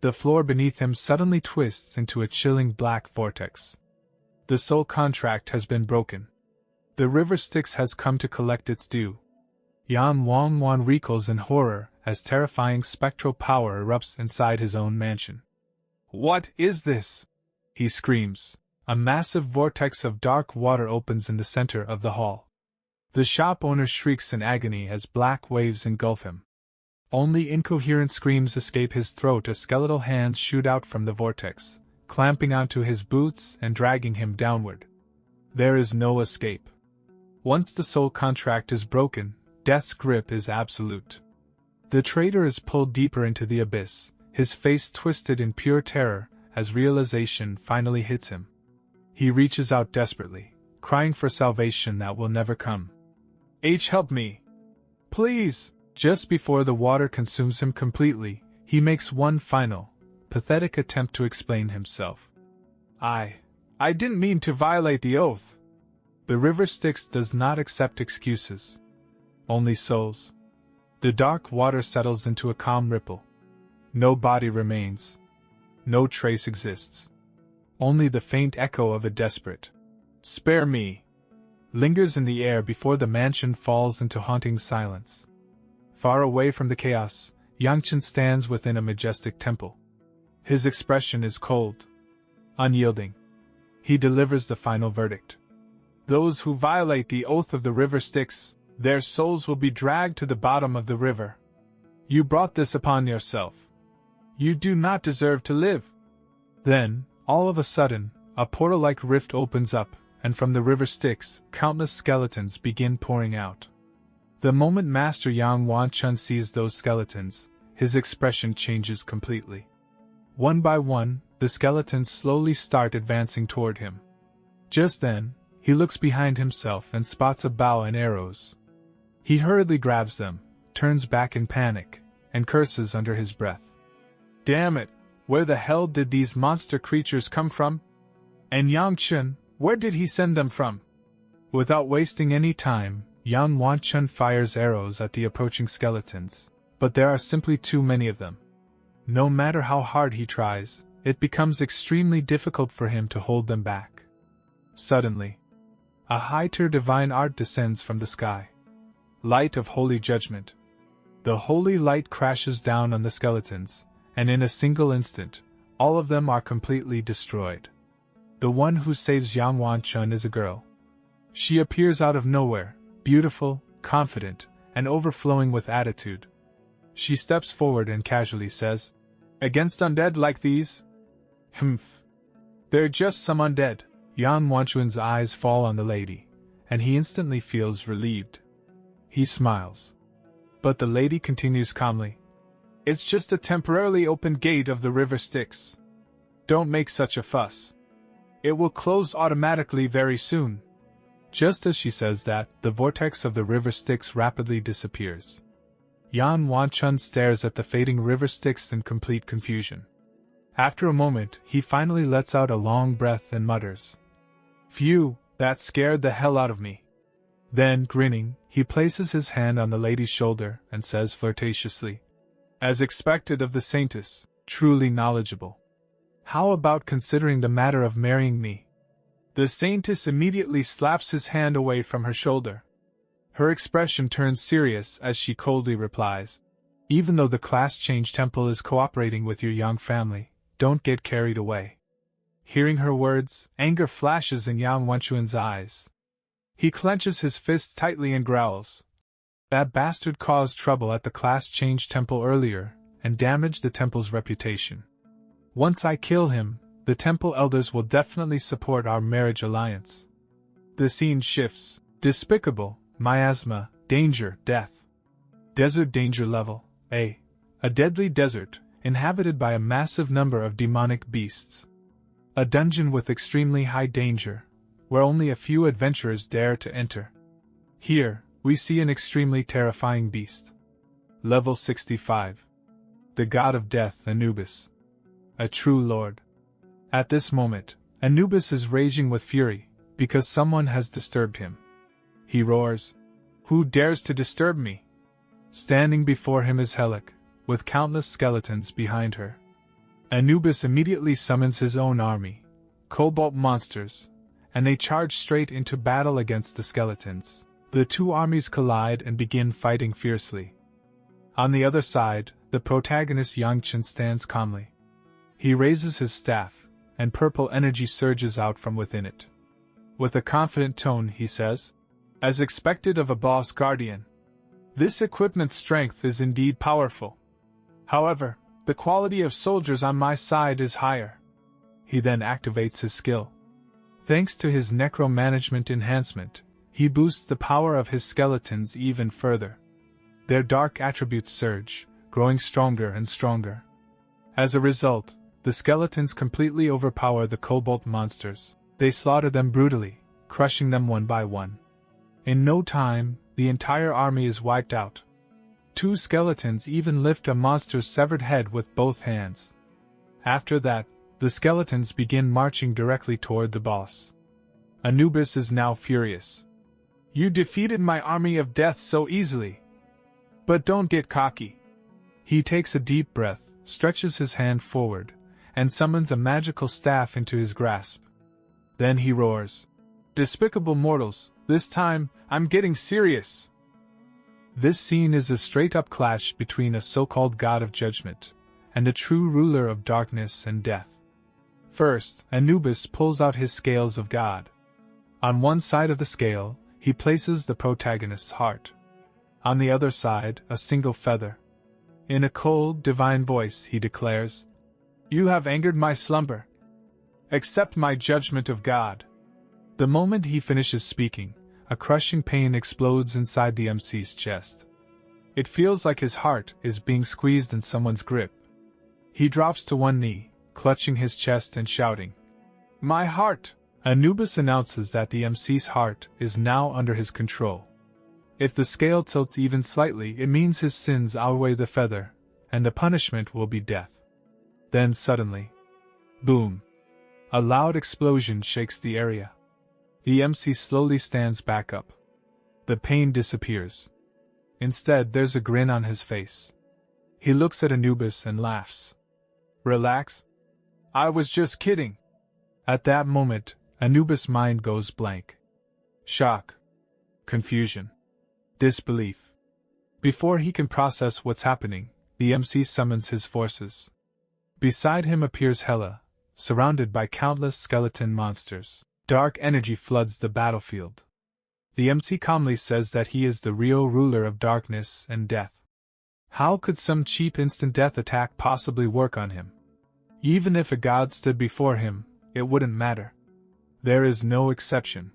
The floor beneath him suddenly twists into a chilling black vortex. The soul contract has been broken. The River Styx has come to collect its due. Yan Wangwan recoils in horror as terrifying spectral power erupts inside his own mansion. What is this? He screams. A massive vortex of dark water opens in the center of the hall. The shop owner shrieks in agony as black waves engulf him. Only incoherent screams escape his throat as skeletal hands shoot out from the vortex, clamping onto his boots and dragging him downward. There is no escape. Once the soul contract is broken, death's grip is absolute. The traitor is pulled deeper into the abyss, his face twisted in pure terror as realization finally hits him. He reaches out desperately, crying for salvation that will never come. Help me! Please! Just before the water consumes him completely, he makes one final, pathetic attempt to explain himself. I didn't mean to violate the oath. The river Styx does not accept excuses. Only souls. The dark water settles into a calm ripple. No body remains. No trace exists. Only the faint echo of a desperate, "Spare me!" lingers in the air before the mansion falls into haunting silence. Far away from the chaos, Yangchen stands within a majestic temple. His expression is cold, unyielding. He delivers the final verdict. Those who violate the oath of the river Styx, their souls will be dragged to the bottom of the river. You brought this upon yourself. You do not deserve to live. Then, all of a sudden, a portal-like rift opens up, and from the river Styx, countless skeletons begin pouring out. The moment Master Yang Wanchun sees those skeletons, his expression changes completely. One by one, the skeletons slowly start advancing toward him. Just then, he looks behind himself and spots a bow and arrows. He hurriedly grabs them, turns back in panic, and curses under his breath. Damn it! Where the hell did these monster creatures come from? And Yangchen, where did he send them from? Without wasting any time, Yang Wanchun fires arrows at the approaching skeletons, but there are simply too many of them. No matter how hard he tries, it becomes extremely difficult for him to hold them back. Suddenly, a high-tier divine art descends from the sky. Light of holy judgment. The holy light crashes down on the skeletons, and in a single instant, all of them are completely destroyed. The one who saves Yang Wanchun is a girl. She appears out of nowhere, beautiful, confident, and overflowing with attitude. She steps forward and casually says, "Against undead like these? Humph. They're just some undead." Yang Wanchun's eyes fall on the lady, and he instantly feels relieved. He smiles. But the lady continues calmly, "It's just a temporarily opened gate of the river Styx. Don't make such a fuss. It will close automatically very soon." Just as she says that, the vortex of the river Styx rapidly disappears. Yang Wanchun stares at the fading river Styx in complete confusion. After a moment, he finally lets out a long breath and mutters, "Phew, that scared the hell out of me." Then, grinning, he places his hand on the lady's shoulder and says flirtatiously, "As expected of the saintess, truly knowledgeable. How about considering the matter of marrying me?" The saintess immediately slaps his hand away from her shoulder. Her expression turns serious as she coldly replies, "Even though the class change temple is cooperating with your young family, don't get carried away." Hearing her words, anger flashes in Yang Wanchun's eyes. He clenches his fists tightly and growls, "That bastard caused trouble at the class change temple earlier, and damaged the temple's reputation. Once I kill him, the temple elders will definitely support our marriage alliance." The scene shifts. Despicable, miasma, danger, death. Desert danger level, A. A deadly desert, inhabited by a massive number of demonic beasts. A dungeon with extremely high danger, where only a few adventurers dare to enter. Here, we see an extremely terrifying beast. Level 65. The god of death, Anubis. A true lord. At this moment, Anubis is raging with fury, because someone has disturbed him. He roars, "Who dares to disturb me?" Standing before him is Helic, with countless skeletons behind her. Anubis immediately summons his own army, cobalt monsters, and they charge straight into battle against the skeletons. The two armies collide and begin fighting fiercely. On the other side, the protagonist Yangchen stands calmly. He raises his staff, and purple energy surges out from within it. With a confident tone he says, "As expected of a boss guardian. This equipment's strength is indeed powerful. However, the quality of soldiers on my side is higher." He then activates his skill. Thanks to his necro management enhancement, he boosts the power of his skeletons even further. Their dark attributes surge, growing stronger and stronger. As a result, the skeletons completely overpower the cobalt monsters. They slaughter them brutally, crushing them one by one. In no time, the entire army is wiped out. 2 skeletons even lift a monster's severed head with both hands. After that, the skeletons begin marching directly toward the boss. Anubis is now furious. "You defeated my army of death so easily. But don't get cocky." He takes a deep breath, stretches his hand forward, and summons a magical staff into his grasp. Then he roars, "Despicable mortals, this time, I'm getting serious." This scene is a straight-up clash between a so-called god of judgment and the true ruler of darkness and death. First, Anubis pulls out his scales of God. On one side of the scale, he places the protagonist's heart. On the other side, a single feather. In a cold, divine voice, he declares, "You have angered my slumber. Accept my judgment of God." The moment he finishes speaking, a crushing pain explodes inside the MC's chest. It feels like his heart is being squeezed in someone's grip. He drops to one knee, clutching his chest and shouting, "My heart!" Anubis announces that the MC's heart is now under his control. If the scale tilts even slightly, it means his sins outweigh the feather, and the punishment will be death. Then suddenly, boom! A loud explosion shakes the area. The MC slowly stands back up. The pain disappears. Instead, there's a grin on his face. He looks at Anubis and laughs. "Relax. I was just kidding." At that moment, Anubis' mind goes blank. Shock. Confusion. Disbelief. Before he can process what's happening, the MC summons his forces. Beside him appears Hela, surrounded by countless skeleton monsters. Dark energy floods the battlefield. The MC calmly says that he is the real ruler of darkness and death. How could some cheap instant death attack possibly work on him? Even if a god stood before him, it wouldn't matter. There is no exception.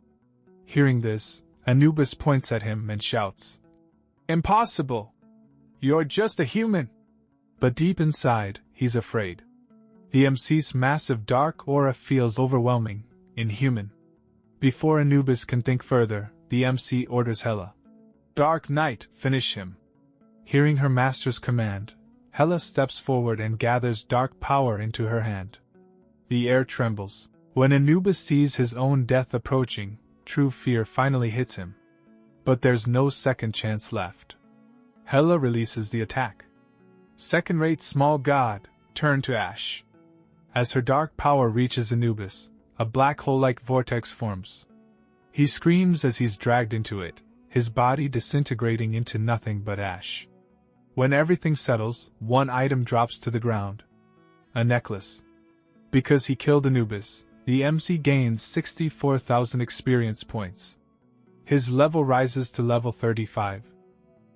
Hearing this, Anubis points at him and shouts, "Impossible! You're just a human!" But deep inside, he's afraid. The MC's massive dark aura feels overwhelming, inhuman. Before Anubis can think further, the MC orders Hela, "Dark Knight, finish him." Hearing her master's command, Hela steps forward and gathers dark power into her hand. The air trembles. When Anubis sees his own death approaching, true fear finally hits him. But there's no second chance left. Hela releases the attack. Second-rate small god, turn to ash. As her dark power reaches Anubis, a black hole-like vortex forms. He screams as he's dragged into it, his body disintegrating into nothing but ash. When everything settles, one item drops to the ground. A necklace. Because he killed Anubis, the MC gains 64,000 experience points. His level rises to level 35.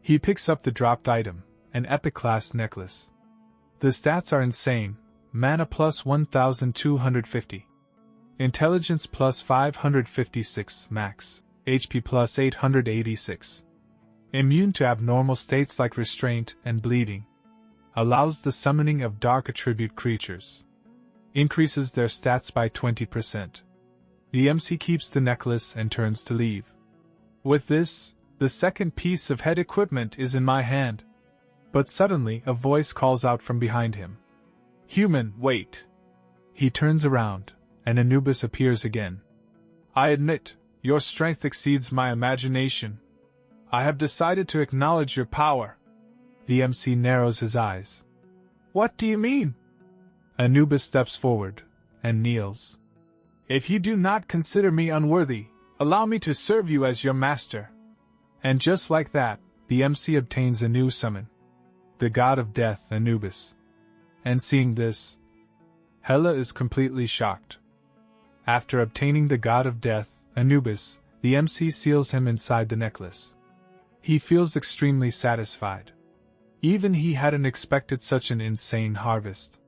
He picks up the dropped item, an epic-class necklace. The stats are insane: mana plus 1,250. Intelligence plus 556 max, HP plus 886. Immune to abnormal states like restraint and bleeding. Allows the summoning of dark attribute creatures. Increases their stats by 20%. The MC keeps the necklace and turns to leave. With this, the second piece of head equipment is in my hand. But suddenly a voice calls out from behind him. "Human, wait." He turns around, and Anubis appears again. "I admit, your strength exceeds my imagination. I have decided to acknowledge your power." The MC narrows his eyes. "What do you mean?" Anubis steps forward, and kneels. "If you do not consider me unworthy, allow me to serve you as your master." And just like that, the MC obtains a new summon. The god of death, Anubis. And seeing this, Hela is completely shocked. After obtaining the god of death, Anubis, the MC seals him inside the necklace. He feels extremely satisfied. Even he hadn't expected such an insane harvest.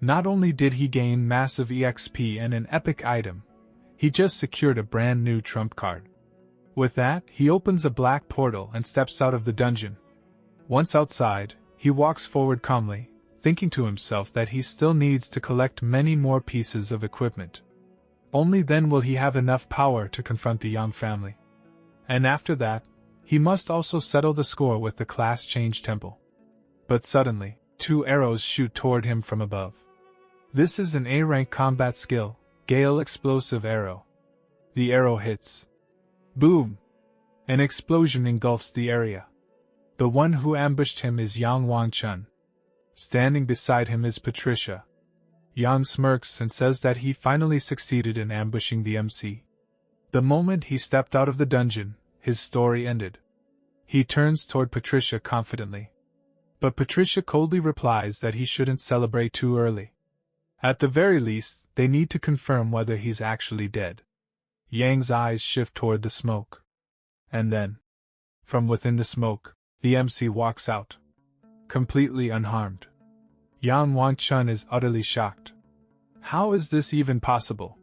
Not only did he gain massive EXP and an epic item, he just secured a brand new trump card. With that, he opens a black portal and steps out of the dungeon. Once outside, he walks forward calmly, thinking to himself that he still needs to collect many more pieces of equipment. Only then will he have enough power to confront the Yang family. And after that, he must also settle the score with the Class Change Temple. But suddenly, 2 arrows shoot toward him from above. This is an A-rank combat skill, Gale Explosive Arrow. The arrow hits. Boom! An explosion engulfs the area. The one who ambushed him is Yang Wangchun. Standing beside him is Patricia. Yang smirks and says that he finally succeeded in ambushing the MC. The moment he stepped out of the dungeon, his story ended. He turns toward Patricia confidently. But Patricia coldly replies that he shouldn't celebrate too early. At the very least, they need to confirm whether he's actually dead. Yang's eyes shift toward the smoke. And then, from within the smoke, the MC walks out. Completely unharmed. Yang Wangchun is utterly shocked. How is this even possible?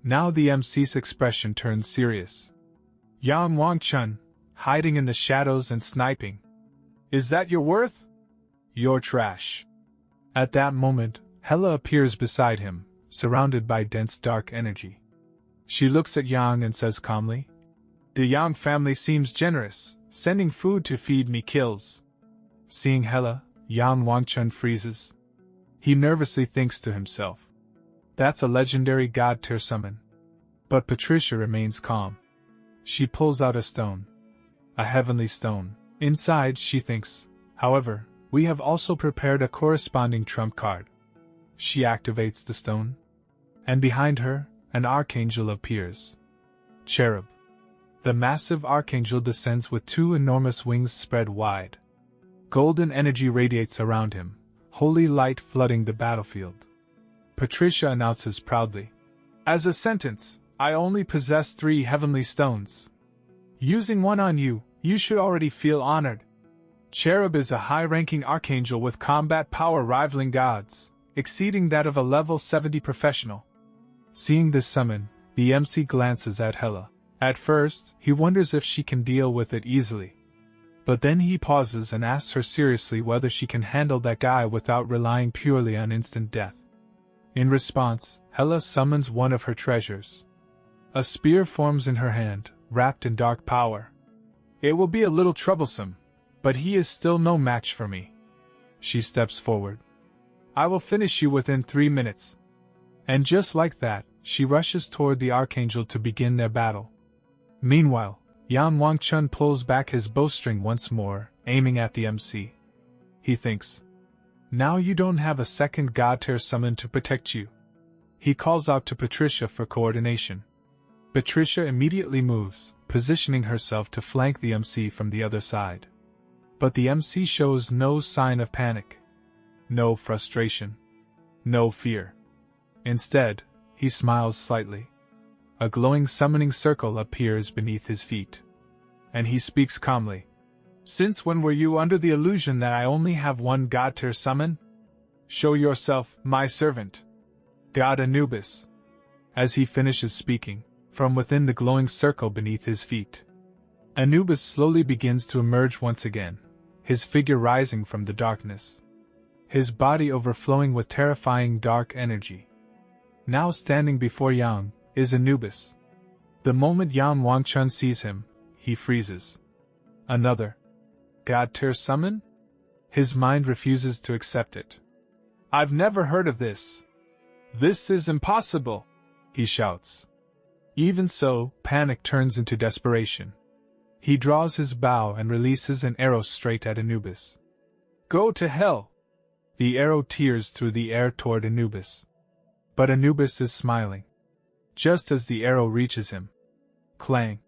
Now the MC's expression turns serious. Yang Wangchun, hiding in the shadows and sniping. Is that your worth? You're trash. At that moment, Hela appears beside him, surrounded by dense dark energy. She looks at Yang and says calmly, "The Yang family seems generous, sending food to feed me kills." Seeing Hela, Yang Wangchun freezes. He nervously thinks to himself, "That's a legendary god tier summon." But Patricia remains calm. She pulls out a stone. A heavenly stone. Inside, she thinks, "However, we have also prepared a corresponding trump card." She activates the stone. And behind her, an archangel appears. Cherub. The massive archangel descends with 2 enormous wings spread wide. Golden energy radiates around him, holy light flooding the battlefield. Patricia announces proudly, "As a sentence, I only possess 3 heavenly stones. Using one on you, you should already feel honored." Cherub is a high-ranking archangel with combat power rivaling gods, exceeding that of a level 70 professional. Seeing this summon, the MC glances at Hela. At first, he wonders if she can deal with it easily. But then he pauses and asks her seriously whether she can handle that guy without relying purely on instant death. In response, Hela summons one of her treasures. A spear forms in her hand, wrapped in dark power. "It will be a little troublesome, but he is still no match for me." She steps forward. "I will finish you within 3 minutes." And just like that, she rushes toward the archangel to begin their battle. Meanwhile, Yang Wangchun pulls back his bowstring once more, aiming at the MC. He thinks, "Now you don't have a second god tier summon to protect you." He calls out to Patricia for coordination. Patricia immediately moves, positioning herself to flank the MC from the other side. But the MC shows no sign of panic. No frustration. No fear. Instead, he smiles slightly. A glowing summoning circle appears beneath his feet. And he speaks calmly. "Since when were you under the illusion that I only have one god tier summon? Show yourself, my servant. God Anubis." As he finishes speaking, from within the glowing circle beneath his feet, Anubis slowly begins to emerge once again, his figure rising from the darkness. His body overflowing with terrifying dark energy. Now standing before Yang is Anubis. The moment Yang Wangchun sees him, he freezes. Another god tier summon? His mind refuses to accept it. "I've never heard of this. This is impossible," he shouts. Even so, panic turns into desperation. He draws his bow and releases an arrow straight at Anubis. "Go to hell!" The arrow tears through the air toward Anubis. But Anubis is smiling. Just as the arrow reaches him, clang!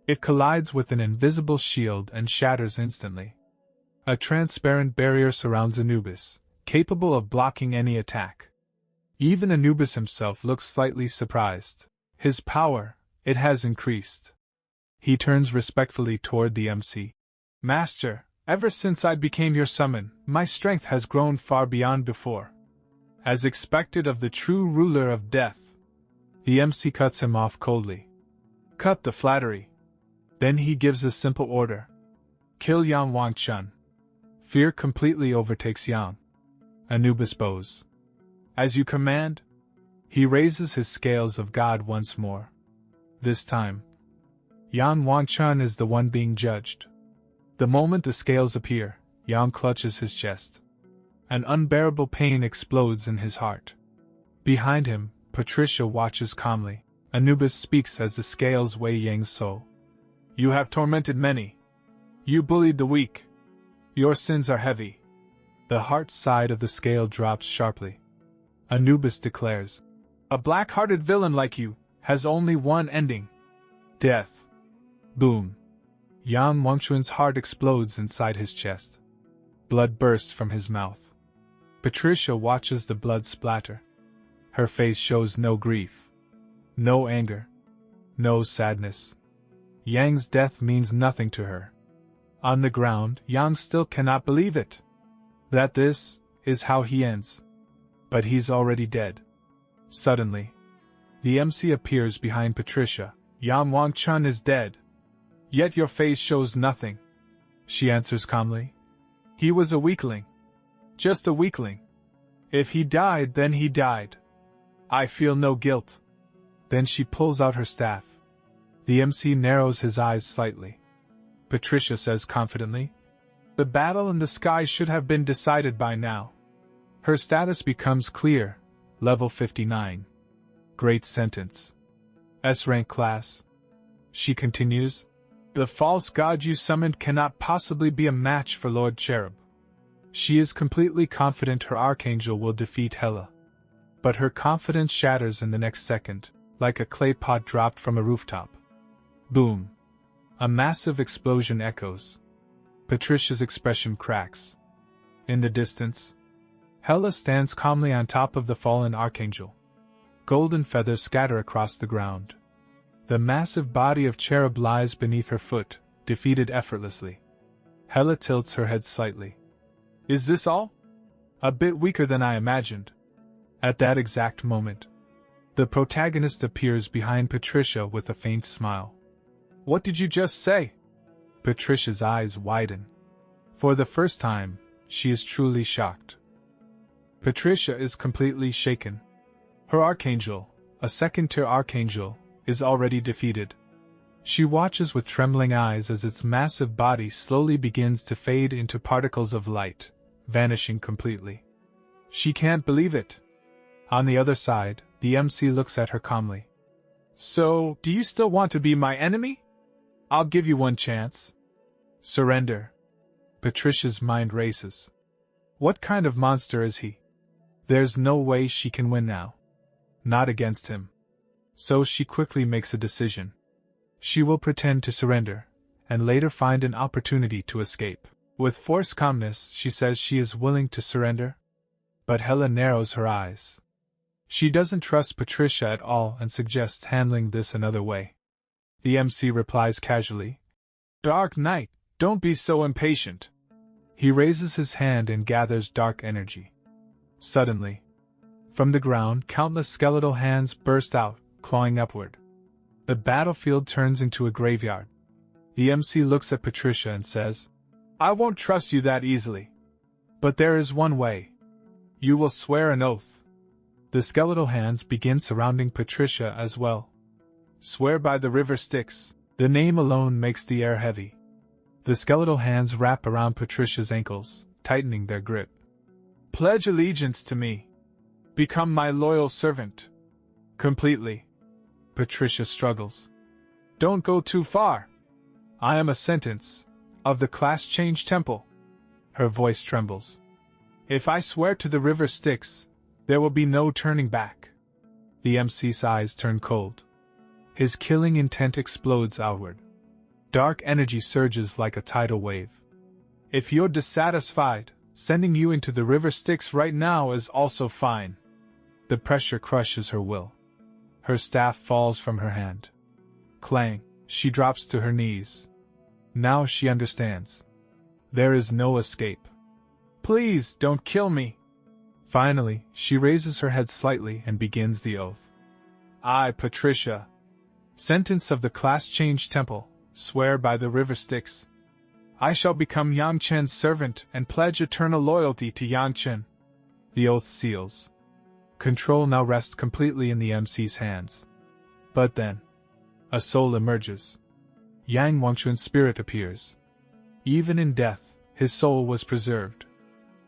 It collides with an invisible shield and shatters instantly. A transparent barrier surrounds Anubis, capable of blocking any attack. Even Anubis himself looks slightly surprised. His power, it has increased. He turns respectfully toward the MC. "Master, ever since I became your summon, my strength has grown far beyond before." As expected of the true ruler of death, the MC cuts him off coldly. Cut the flattery. Then he gives a simple order. Kill Yang Wangchun. Fear completely overtakes Yang. Anubis bows. As you command. He raises his scales of God once more. This time, Yang Wangchun is the one being judged. The moment the scales appear, Yang clutches his chest. An unbearable pain explodes in his heart. Behind him, Patricia watches calmly. Anubis speaks as the scales weigh Yang's soul. You have tormented many. You bullied the weak. Your sins are heavy. The heart side of the scale drops sharply. Anubis declares, a black-hearted villain like you has only one ending. Death. Boom. Yang Wangchun's heart explodes inside his chest. Blood bursts from his mouth. Patricia watches the blood splatter. Her face shows no grief. No anger. No sadness. Yang's death means nothing to her. On the ground, Yang still cannot believe it. That this is how he ends. But he's already dead. Suddenly, the MC appears behind Patricia. Yang Wangchun is dead. Yet your face shows nothing. She answers calmly. He was a weakling. Just a weakling. If he died, then he died. I feel no guilt. Then she pulls out her staff. The MC narrows his eyes slightly. Patricia says confidently, the battle in the sky should have been decided by now. Her status becomes clear. Level 59. Great sentence. S-rank class. She continues, the false god you summoned cannot possibly be a match for Lord Cherub. She is completely confident her archangel will defeat Hela. But her confidence shatters in the next second, like a clay pot dropped from a rooftop. Boom. A massive explosion echoes. Patricia's expression cracks. In the distance, Hela stands calmly on top of the fallen archangel. Golden feathers scatter across the ground. The massive body of Cherub lies beneath her foot, defeated effortlessly. Hela tilts her head slightly. Is this all? A bit weaker than I imagined. At that exact moment, the protagonist appears behind Patricia with a faint smile. What did you just say? Patricia's eyes widen. For the first time, she is truly shocked. Patricia is completely shaken. Her archangel, a second-tier archangel, is already defeated. She watches with trembling eyes as its massive body slowly begins to fade into particles of light, vanishing completely. She can't believe it. On the other side, the MC looks at her calmly. So, do you still want to be my enemy? I'll give you one chance. Surrender. Patricia's mind races. What kind of monster is he? There's no way she can win now. Not against him. So she quickly makes a decision. She will pretend to surrender, and later find an opportunity to escape. With forced calmness, she says she is willing to surrender. But Hela narrows her eyes. She doesn't trust Patricia at all and suggests handling this another way. The MC replies casually, Dark Knight, don't be so impatient. He raises his hand and gathers dark energy. Suddenly, from the ground, countless skeletal hands burst out, clawing upward. The battlefield turns into a graveyard. The MC looks at Patricia and says, I won't trust you that easily. But there is one way. You will swear an oath. The skeletal hands begin surrounding Patricia as well. Swear by the river Styx. The name alone makes the air heavy. The skeletal hands wrap around Patricia's ankles, tightening their grip. Pledge allegiance to me. Become my loyal servant. Completely. Patricia struggles. Don't go too far. I am a sentence of the Class Change Temple. Her voice trembles. If I swear to the river Styx, there will be no turning back. The MC's eyes turn cold. His killing intent explodes outward. Dark energy surges like a tidal wave. If you're dissatisfied, sending you into the river Styx right now is also fine. The pressure crushes her will. Her staff falls from her hand. Clang, she drops to her knees. Now she understands. There is no escape. Please don't kill me. Finally, she raises her head slightly and begins the oath. I, Patricia, sentence of the class change temple, swear by the river Styx. I shall become Yang Chen's servant and pledge eternal loyalty to Yang Chen. The oath seals. Control now rests completely in the MC's hands. But then, a soul emerges. Yang Wangchun's spirit appears. Even in death, his soul was preserved.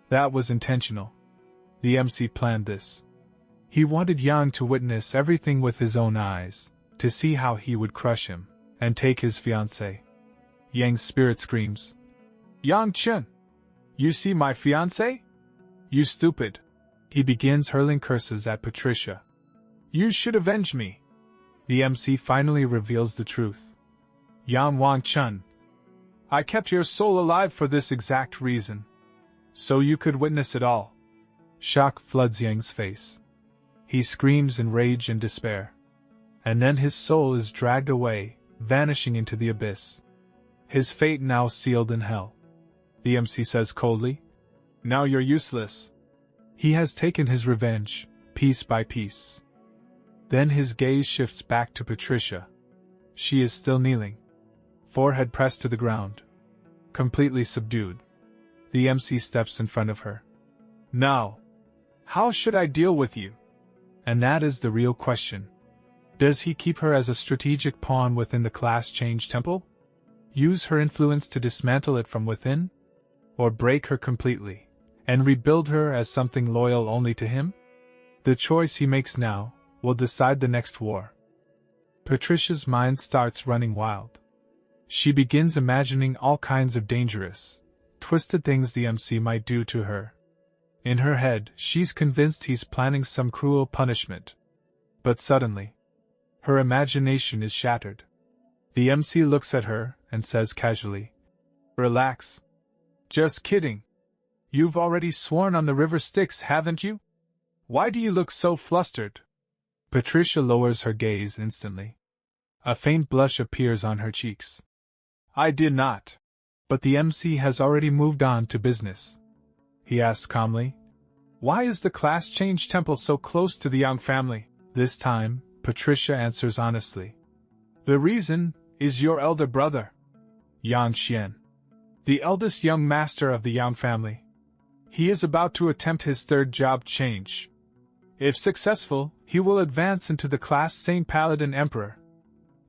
That was intentional. The MC planned this. He wanted Yang to witness everything with his own eyes, to see how he would crush him, and take his fiancée. Yang's spirit screams. Yang Chen! You see my fiancée? You stupid! He begins hurling curses at Patricia. You should avenge me! The MC finally reveals the truth. Yang Wangchun, I kept your soul alive for this exact reason. So you could witness it all. Shock floods Yang's face. He screams in rage and despair. And then his soul is dragged away, vanishing into the abyss. His fate now sealed in hell. The MC says coldly, Now you're useless. He has taken his revenge, piece by piece. Then his gaze shifts back to Patricia. She is still kneeling, forehead pressed to the ground, completely subdued. The MC steps in front of her. Now, how should I deal with you? And that is the real question. Does he keep her as a strategic pawn within the class change temple? Use her influence to dismantle it from within? Or break her completely, and rebuild her as something loyal only to him? The choice he makes now will decide the next war. Patricia's mind starts running wild. She begins imagining all kinds of dangerous, twisted things the MC might do to her. In her head, she's convinced he's planning some cruel punishment. But suddenly, her imagination is shattered. The MC looks at her and says casually, Relax. Just kidding. You've already sworn on the river Styx, haven't you? Why do you look so flustered? Patricia lowers her gaze instantly. A faint blush appears on her cheeks. I did not. But the MC has already moved on to business. He asks calmly, Why is the class change temple so close to the Yang family? This time, Patricia answers honestly. The reason is your elder brother, Yang Xian, the eldest young master of the Yang family. He is about to attempt his third job change. If successful, he will advance into the class Saint Paladin Emperor.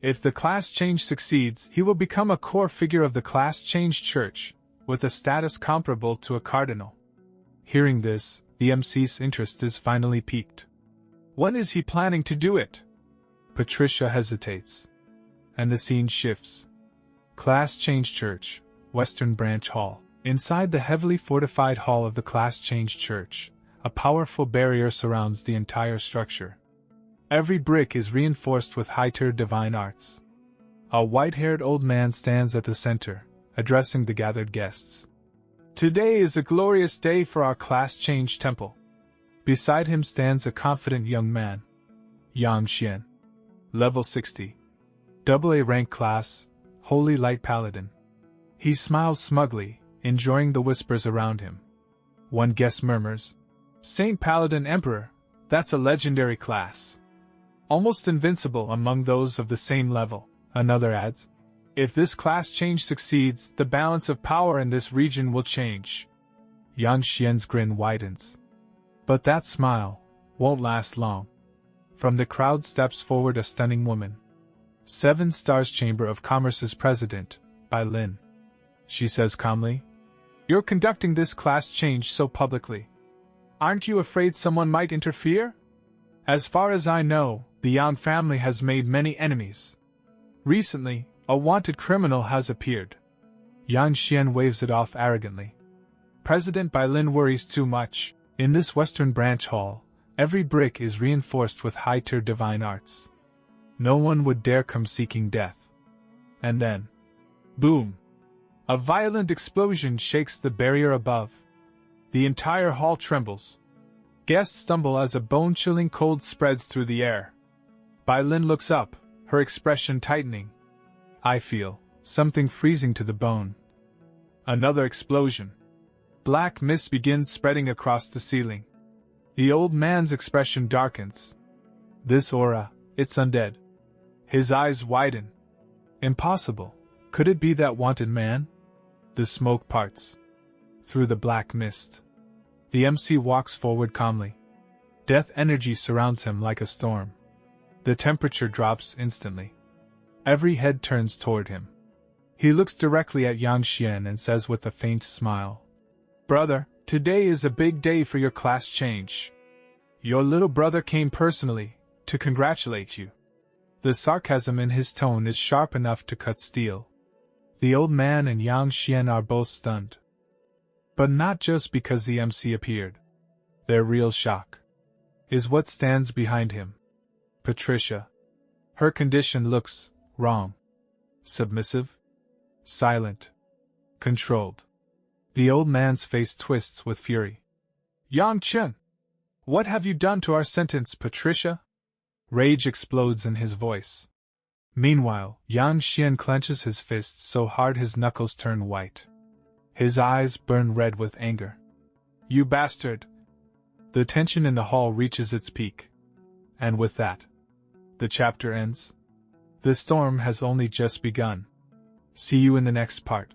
If the class change succeeds, he will become a core figure of the class change church, with a status comparable to a cardinal. Hearing this, the MC's interest is finally piqued. When is he planning to do it? Patricia hesitates. And the scene shifts. Class Change Church, Western Branch Hall. Inside the heavily fortified hall of the Class Change Church, a powerful barrier surrounds the entire structure. Every brick is reinforced with high-tier divine arts. A white-haired old man stands at the center, addressing the gathered guests. Today is a glorious day for our Class Change Temple. Beside him stands a confident young man, Yang Xian. Level 60. AA rank class, Holy Light Paladin. He smiles smugly, enjoying the whispers around him. One guest murmurs, Saint Paladin Emperor, that's a legendary class. Almost invincible among those of the same level. Another adds, if this class change succeeds, the balance of power in this region will change. Yang Xian's grin widens. But that smile won't last long. From the crowd steps forward a stunning woman. 7 Stars Chamber of Commerce's president, Bai Lin. She says calmly, You're conducting this class change so publicly. Aren't you afraid someone might interfere? As far as I know, the Yang family has made many enemies. Recently, a wanted criminal has appeared. Yang Xian waves it off arrogantly. President Bai Lin worries too much. In this Western Branch Hall, every brick is reinforced with high-tier divine arts. No one would dare come seeking death. And then, boom! A violent explosion shakes the barrier above. The entire hall trembles. Guests stumble as a bone-chilling cold spreads through the air. Bai Lin looks up, her expression tightening. I feel something freezing to the bone. Another explosion. Black mist begins spreading across the ceiling. The old man's expression darkens. This aura, it's undead. His eyes widen. Impossible. Could it be that wanted man? The smoke parts. Through the black mist. The MC walks forward calmly. Death energy surrounds him like a storm. The temperature drops instantly. Every head turns toward him. He looks directly at Yang Xian and says with a faint smile, "Brother, today is a big day for your class change. Your little brother came personally to congratulate you." The sarcasm in his tone is sharp enough to cut steel. The old man and Yang Xian are both stunned. But not just because the MC appeared. Their real shock is what stands behind him. Patricia. Her condition looks wrong. Submissive. Silent. Controlled. The old man's face twists with fury. "Yang Chen! What have you done to our sentence, Patricia?" Rage explodes in his voice. Meanwhile, Yang Xian clenches his fists so hard his knuckles turn white. His eyes burn red with anger. "You bastard!" The tension in the hall reaches its peak. And with that, the chapter ends. The storm has only just begun. See you in the next part.